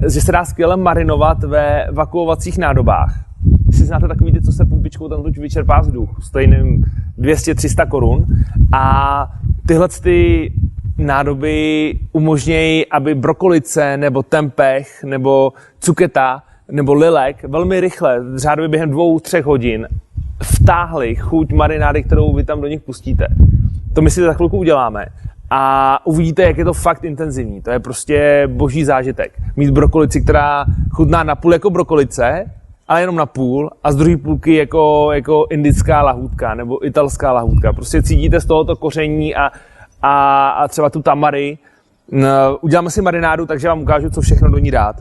se dá skvěle marinovat ve vakuovacích nádobách. Si znáte takový ty, co se pumpičkou tam tu vyčerpá vzduch. Stojí 200-300 korun. A tyhle ty nádoby umožňují, aby brokolice nebo tempeh nebo cuketa nebo lilek velmi rychle, řádově během 2-3 hodin, vtáhli chuť marinády, kterou vy tam do nich pustíte. To my si za chvilku uděláme a uvidíte, jak je to fakt intenzivní. To je prostě boží zážitek. Mít brokolici, která chutná napůl jako brokolice, ale jenom napůl a z druhé půlky jako indická lahůdka nebo italská lahůdka. Prostě cítíte z tohoto koření a třeba tu tamary. Uděláme si marinádu, takže vám ukážu, co všechno do ní dát.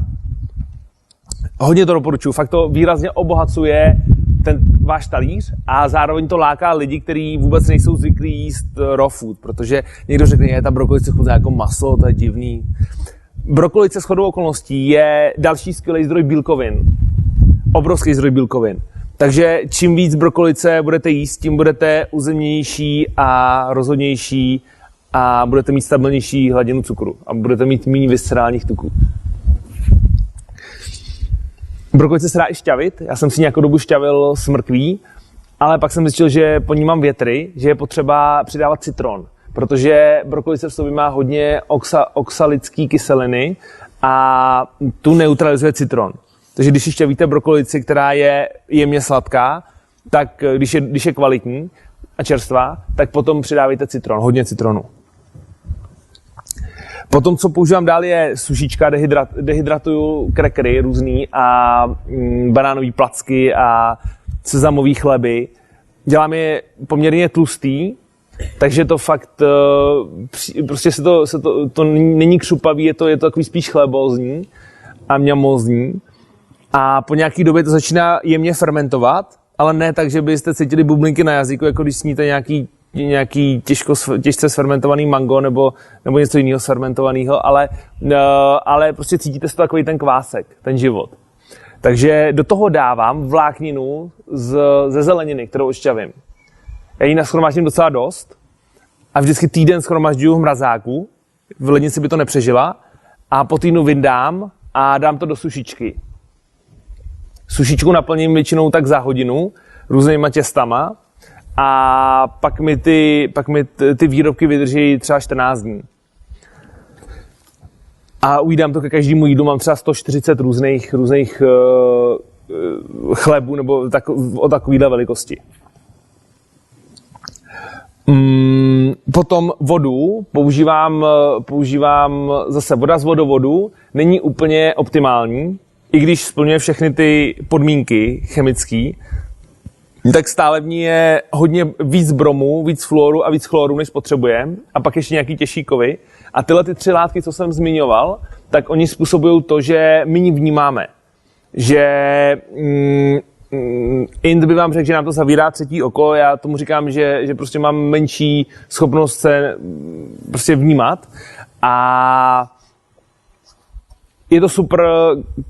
Hodně to doporučuji, fakt to výrazně obohacuje ten váš talíř a zároveň to láká lidi, kteří vůbec nejsou zvyklí jíst raw food, protože někdo řekne, že ta brokolice chutná jako maso, to je divný. Brokolice shodou okolností je další skvělý zdroj bílkovin. Obrovský zdroj bílkovin. Takže čím víc brokolice budete jíst, tím budete uzemnější a rozhodnější a budete mít stabilnější hladinu cukru a budete mít méně viscerálních tuků. Brokolice se dá i šťavit. Já jsem si nějakou dobu šťavil s mrkví, ale pak jsem zjistil, že po ní mám větry, že je potřeba přidávat citron, protože brokolice v sobě má hodně oxalické kyseliny a tu neutralizuje citron. Takže když si šťavíte brokolici, která je jemně sladká, tak když je kvalitní a čerstvá, tak potom přidávejte citron, hodně citronu. Potom, co používám dál, je sušička, dehydratuju krekery různý a banánový placky a sezamový chleby. Dělám je poměrně tlustý, takže to fakt, prostě to není křupavý, je to takový spíš chlebózní a mňamózní. A po nějaký době to začíná jemně fermentovat, ale ne tak, že byste cítili bublinky na jazyku, jako když sníte nějaký těžce sfermentovaný mango nebo něco jiného sfermentovaného, ale prostě cítíte z toho takový ten kvásek, ten život. Takže do toho dávám vlákninu ze zeleniny, kterou odšťavím. Já ji nashromáždím docela dost a vždycky týden shromažďuju v mrazáku, v lednici by to nepřežila, a po týdnu vyndám a dám to do sušičky. Sušičku naplním většinou tak za hodinu různýma těstama a pak mi ty výrobky vydrží třeba 14 dní. A ujídám to ke každému jídlu, mám třeba 140 různých chlebů nebo o takovéhle velikosti. Potom vodu používám zase voda z vodovodu, není úplně optimální, i když splňuje všechny ty podmínky chemické, tak stále v ní je hodně víc bromu, víc fluoru a víc chloru, než potřebujeme, a pak ještě nějaký těžší kovy. A tyhle ty 3 látky, co jsem zmiňoval, tak oni způsobují to, že my ní vnímáme. Že Ind by vám řekl, že nám to zavírá třetí oko, já tomu říkám, že prostě mám menší schopnost se prostě vnímat. A je to super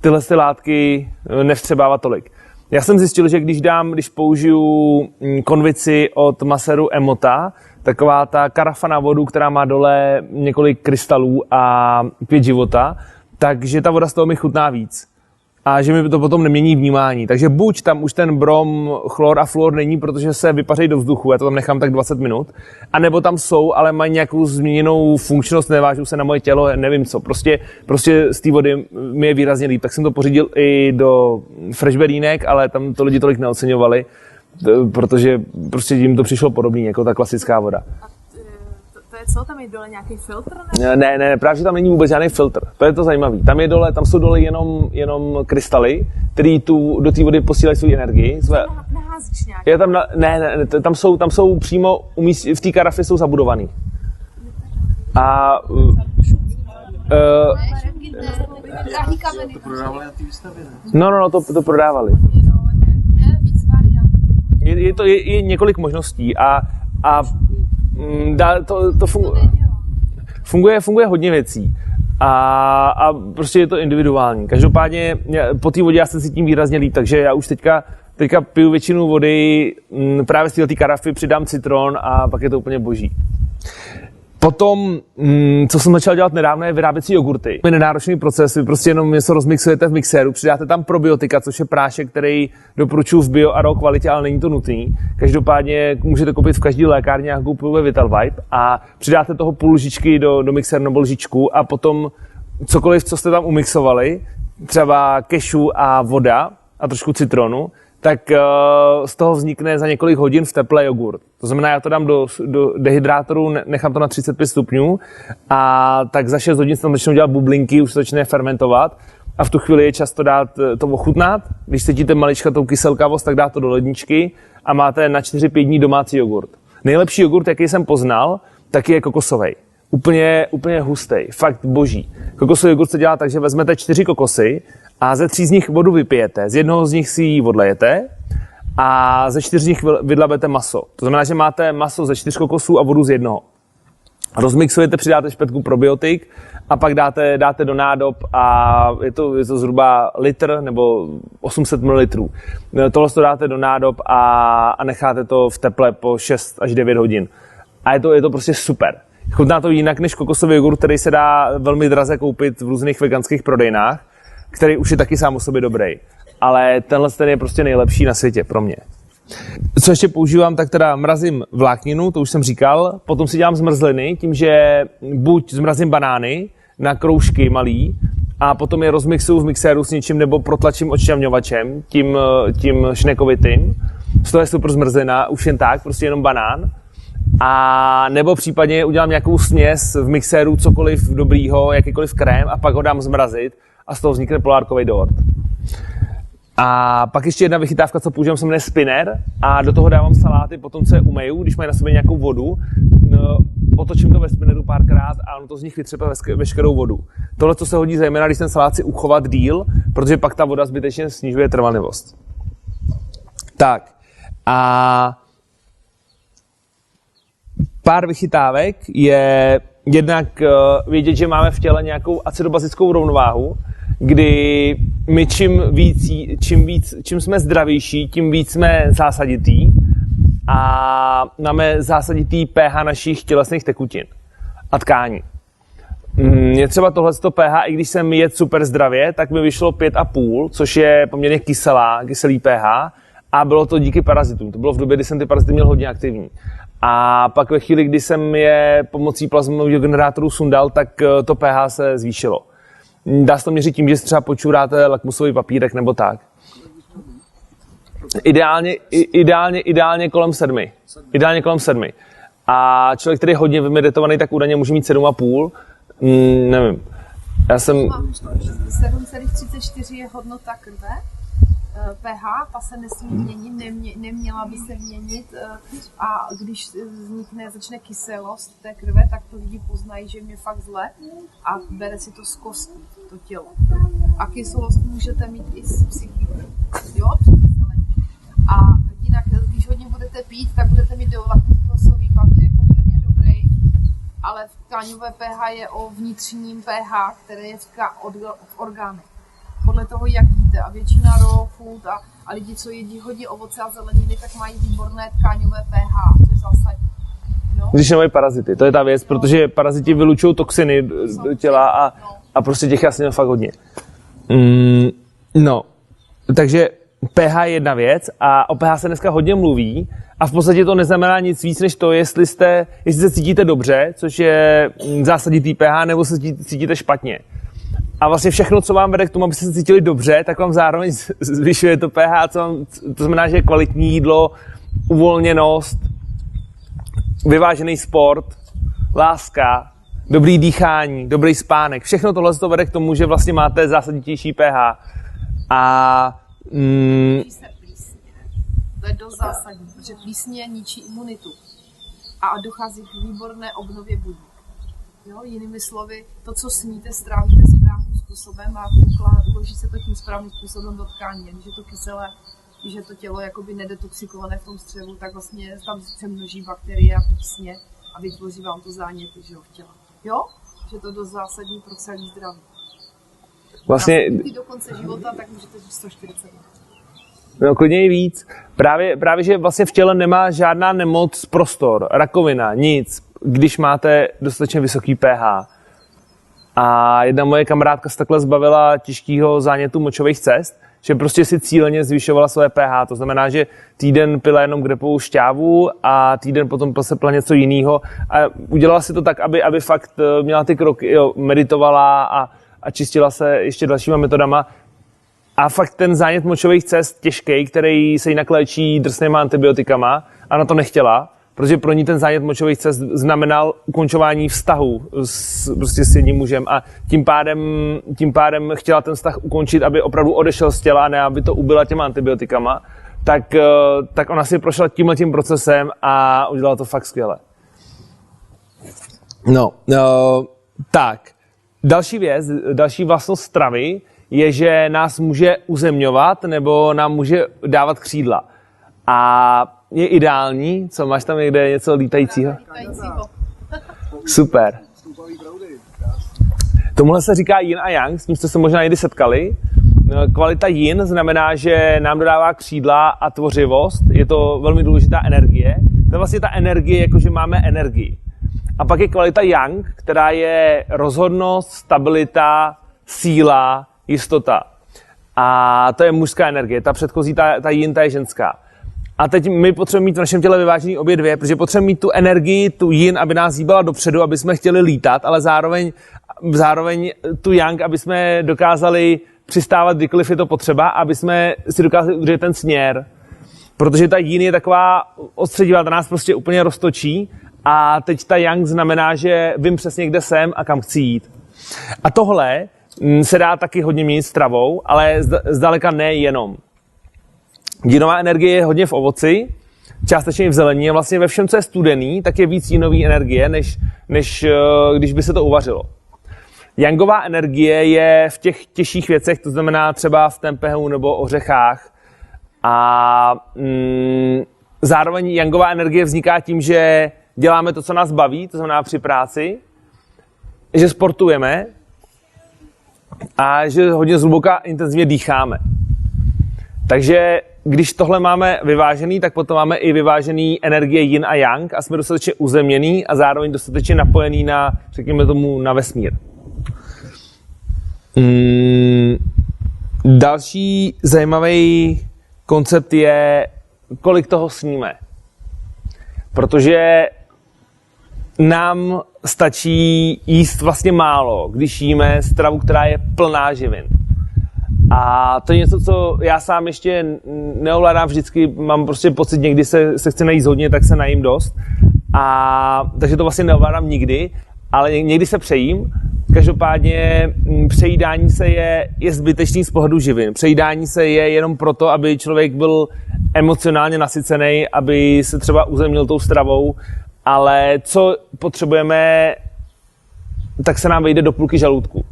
tyhle látky nevstřebávat tolik. Já jsem zjistil, že když použiju konvici od Maseru Emota, taková ta karafa na vodu, která má dole několik krystalů a 5 života, takže ta voda z toho mi chutná víc. A že mi to potom nemění vnímání. Takže buď tam už ten brom, chlor a fluor není, protože se vypařejí do vzduchu, já to tam nechám tak 20 minut, anebo tam jsou, ale mají nějakou změněnou funkčnost, nevážou se na moje tělo, nevím co. Prostě z té vody mi je výrazně líp. Tak jsem to pořídil i do freshberínek, ale tam to lidi tolik neoceňovali, protože prostě jim to přišlo podobný, jako ta klasická voda. Co, tam je dole nějaký filtr? Ne, právě že tam není vůbec žádný filtr. To je to zajímavé. Tam jsou dole jenom krystaly, které do té vody posílají svou energii. Naházíš nějak? Tam jsou přímo v té karafě jsou zabudovaný. A to prodávali na té výstavě, No, ne? to prodávali. Je několik možností a funguje hodně věcí a prostě je to individuální. Každopádně po té vodě já se cítím výrazně líp, takže já už teďka piju většinu vody, právě z této karafy přidám citron a pak je to úplně boží. Potom, co jsem začal dělat nedávno, je vyrábět si jogurty. Je nenáročný proces, vy prostě jenom něco rozmixujete v mixéru, přidáte tam probiotika, což je prášek, který doporučuji v bio a raw kvalitě, ale není to nutný. Každopádně můžete koupit v každé lékárně nějakou půl Vital Vibe a přidáte toho půl lžičky do mixéru nebo lžičku a potom cokoliv, co jste tam umixovali, třeba kešu a voda a trošku citronu, tak z toho vznikne za několik hodin v teple jogurt. To znamená, já to dám do dehydrátoru, nechám to na 35 stupňů a tak za 6 hodin se tam začnou dělat bublinky, už se začne fermentovat a v tu chvíli je čas to dát, to ochutnat. Když cítíte maličkatou kyselkavost, tak dát to do ledničky a máte na 4-5 dní domácí jogurt. Nejlepší jogurt, jaký jsem poznal, tak je kokosový. Úplně hustý, fakt boží. Kokosový jogurt se dělá tak, že vezmete 4 kokosy a ze 3 z nich vodu vypijete, z jednoho z nich si ji odlejete a ze 4 z nich vydlabete maso. To znamená, že máte maso ze 4 kokosů a vodu z jednoho. rozmixujete, přidáte špetku probiotik a pak dáte do nádob a je to zhruba litr nebo 800 ml. Tohle to dáte do nádob a necháte to v teple po 6 až 9 hodin. A je to prostě super. Chutná to jinak než kokosový jogurt, který se dá velmi draze koupit v různých veganských prodejnách, který už je taky sám o sobě dobrý. Ale tenhle je prostě nejlepší na světě pro mě. Co ještě používám, tak teda mrazím vlákninu, to už jsem říkal, potom si dělám zmrzliny, tím, že buď zmrazím banány na kroužky malý a potom je rozmixuju v mixéru s něčím nebo protlačím odšťavňovačem, tím šnekovitým. Z toho je super zmrzlina, už jen tak, prostě jenom banán. A nebo případně udělám nějakou směs v mixéru, cokoliv dobrýho, jakýkoliv krém a pak ho dám zmrazit a z toho vznikne polárkový dort. A pak ještě jedna vychytávka, co používám, se jmenuje spinner a do toho dávám saláty, potom co je umeju, když mají na sobě nějakou vodu, otočím to ve spinneru párkrát a ono to z nich vytřepe veškerou vodu. Tohle, co se hodí zejména, když ten salát si uchovat díl, protože pak ta voda zbytečně snižuje trvanlivost. Tak a pár vychytávek je jednak vědět, že máme v těle nějakou acidobazickou rovnováhu, kdy my čím jsme zdravější, tím víc jsme zásaditý a máme zásaditý pH našich tělesných tekutin a tkání. Je třeba tohleto pH, i když jsem jedl super zdravě, tak mi vyšlo 5,5, což je poměrně kyselý pH a bylo to díky parazitům. To bylo v době, kdy jsem ty parazity měl hodně aktivní. A pak ve chvíli, kdy jsem je pomocí plazmového generátoru sundal, tak to pH se zvýšilo. Dá se to měřit tím, že si třeba počuráte lakmusový papírek nebo tak. Ideálně kolem 7. Ideálně kolem 7. A člověk, který je hodně vymeditovaný, tak údajně může mít 7,5. Nevím. Já jsem... 7,34 je hodnota krve. pH, ta se nesmí měnit, neměla by se měnit a když začne kyselost té krve, tak to lidi poznají, že mě fakt zle a bere si to z kostí, to tělo. A kyselost můžete mít i z psychiky, jo, překyselení. A jinak, když hodně budete pít, tak budete mít lakmusový papírek poměrně dobrý, ale tkáňové pH je o vnitřním pH, které je v orgánech. Podle toho, jak jíte. A většina raw food a lidi, co jedí hodně ovoce a zeleniny, tak mají výborné tkáňové pH. To je zásadní. No? Když nemají parazity, to je ta věc, protože paraziti vylučují toxiny do těla a prostě těch jasně fakt hodně. No, takže pH je jedna věc a o pH se dneska hodně mluví a v podstatě to neznamená nic víc než to, jestli se cítíte dobře, což je zásaditý pH, nebo se cítíte špatně. A vlastně všechno, co vám vede k tomu, abyste se cítili dobře, tak vám zároveň zvyšuje to pH, to znamená, že kvalitní jídlo, uvolněnost, vyvážený sport, láska, dobrý dýchání, dobrý spánek. Všechno tohle to vede k tomu, že vlastně máte zásaditější pH. A... se plísně. To je dost zásadní, protože plísně ničí imunitu. A dochází k výborné obnově buňek. Jo, jinými slovy, to, co sníte, strávíte správným způsobem a uloží se to tím správným způsobem do tkání. Když je to kyselé, když je to tělo jakoby nedetoxikované v tom střevu, tak vlastně tam se množí bakterie a plísně a vytvoří vám to záněty, že jo, v těle. Jo? Že to je dost zásadní pro celý zdraví. Vlastně... A do konce života, tak můžete žít 140 let. No, klidně i víc. Právě, že vlastně v těle nemá žádná nemoc prostor, rakovina, nic, když máte dostatečně vysoký pH. A jedna moje kamarádka se takhle zbavila těžkého zánětu močových cest, že prostě si cíleně zvyšovala své pH. To znamená, že týden pila jenom grepovou šťávu a týden potom se pila něco jiného. A udělala si to tak, aby fakt měla ty kroky, meditovala a čistila se ještě dalšíma metodama. A fakt ten zánět močových cest těžký, který se jinak léčí drsnýma antibiotikama, a na to nechtěla, protože pro ní ten zánět močových cest znamenal ukončování vztahu s jedním mužem a tím pádem chtěla ten vztah ukončit, aby opravdu odešel z těla, ne aby to ubila těma antibiotikama, tak ona si prošla tímhletím procesem a udělala to fakt skvěle. Tak. Další věc, další vlastnost stravy je, že nás může uzemňovat nebo nám může dávat křídla. A je ideální, co máš tam někde něco lítajícího? Super. Tomuhle se říká yin a yang, s tím jste se možná někdy setkali. Kvalita yin znamená, že nám dodává křídla a tvořivost. Je to velmi důležitá energie. To je vlastně ta energie, jakože máme energii. A pak je kvalita yang, která je rozhodnost, stabilita, síla, jistota. A to je mužská energie. Ta předchozí, ta yin, ta je ženská. A teď my potřebujeme mít v našem těle vyvážený obě dvě, protože potřebujeme mít tu energii, tu yin, aby nás hýbala dopředu, aby jsme chtěli lítat, ale zároveň tu yang, aby jsme dokázali přistávat, kdykoliv je to potřeba, aby jsme si dokázali udržet ten směr. Protože ta yin je taková odstředivá, ta nás prostě úplně roztočí a teď ta yang znamená, že vím přesně, kde jsem a kam chci jít. A tohle se dá taky hodně měnit stravou, ale zdaleka ne jenom. Jinová energie je hodně v ovoci, částečně i v zelení a vlastně ve všem, co je studený, tak je víc jinový energie, než když by se to uvařilo. Yangová energie je v těch těžších věcech, to znamená třeba v tempehu nebo ořechách. A zároveň yangová energie vzniká tím, že děláme to, co nás baví, to znamená při práci, že sportujeme a že hodně zhluboka intenzivně dýcháme. Takže když tohle máme vyvážený, tak potom máme i vyvážený energie yin a yang a jsme dostatečně uzemněný a zároveň dostatečně napojený na, řekněme tomu, na vesmír. Další zajímavý koncept je, kolik toho sníme. Protože nám stačí jíst vlastně málo, když jíme stravu, která je plná živin. A to je něco, co já sám ještě neovládám vždycky, mám prostě pocit, někdy se chci najíst hodně, tak se najím dost. Takže to vlastně neovládám nikdy, ale někdy se přejím. Každopádně přejídání se je zbytečný z pohledu živin. Přejídání se je jenom proto, aby člověk byl emocionálně nasycený, aby se třeba uzemnil tou stravou, ale co potřebujeme, tak se nám vejde do půlky žaludku.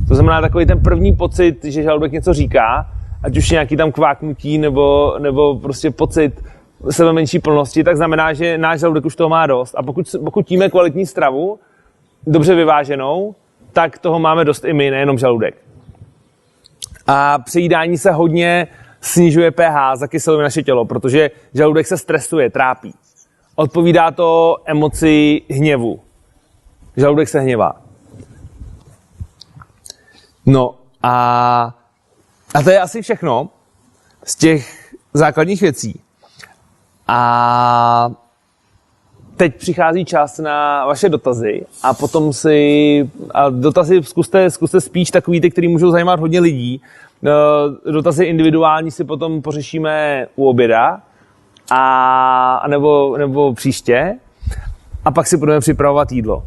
To znamená takový ten první pocit, že žaludek něco říká, ať už nějaký tam kváknutí nebo prostě pocit sebe menší plnosti, tak znamená, že náš žaludek už toho má dost. A pokud jíme kvalitní stravu, dobře vyváženou, tak toho máme dost i my, nejenom žaludek. A přejídání se hodně snižuje pH, zakyseluje naše tělo, protože žaludek se stresuje, trápí. Odpovídá to emoci hněvu. Žaludek se hněvá. No a to je asi všechno z těch základních věcí. A teď přichází čas na vaše dotazy a potom dotazy zkuste spíš takový ty, který můžou zajímat hodně lidí. Dotazy individuální si potom pořešíme u oběda nebo příště a pak si budeme připravovat jídlo.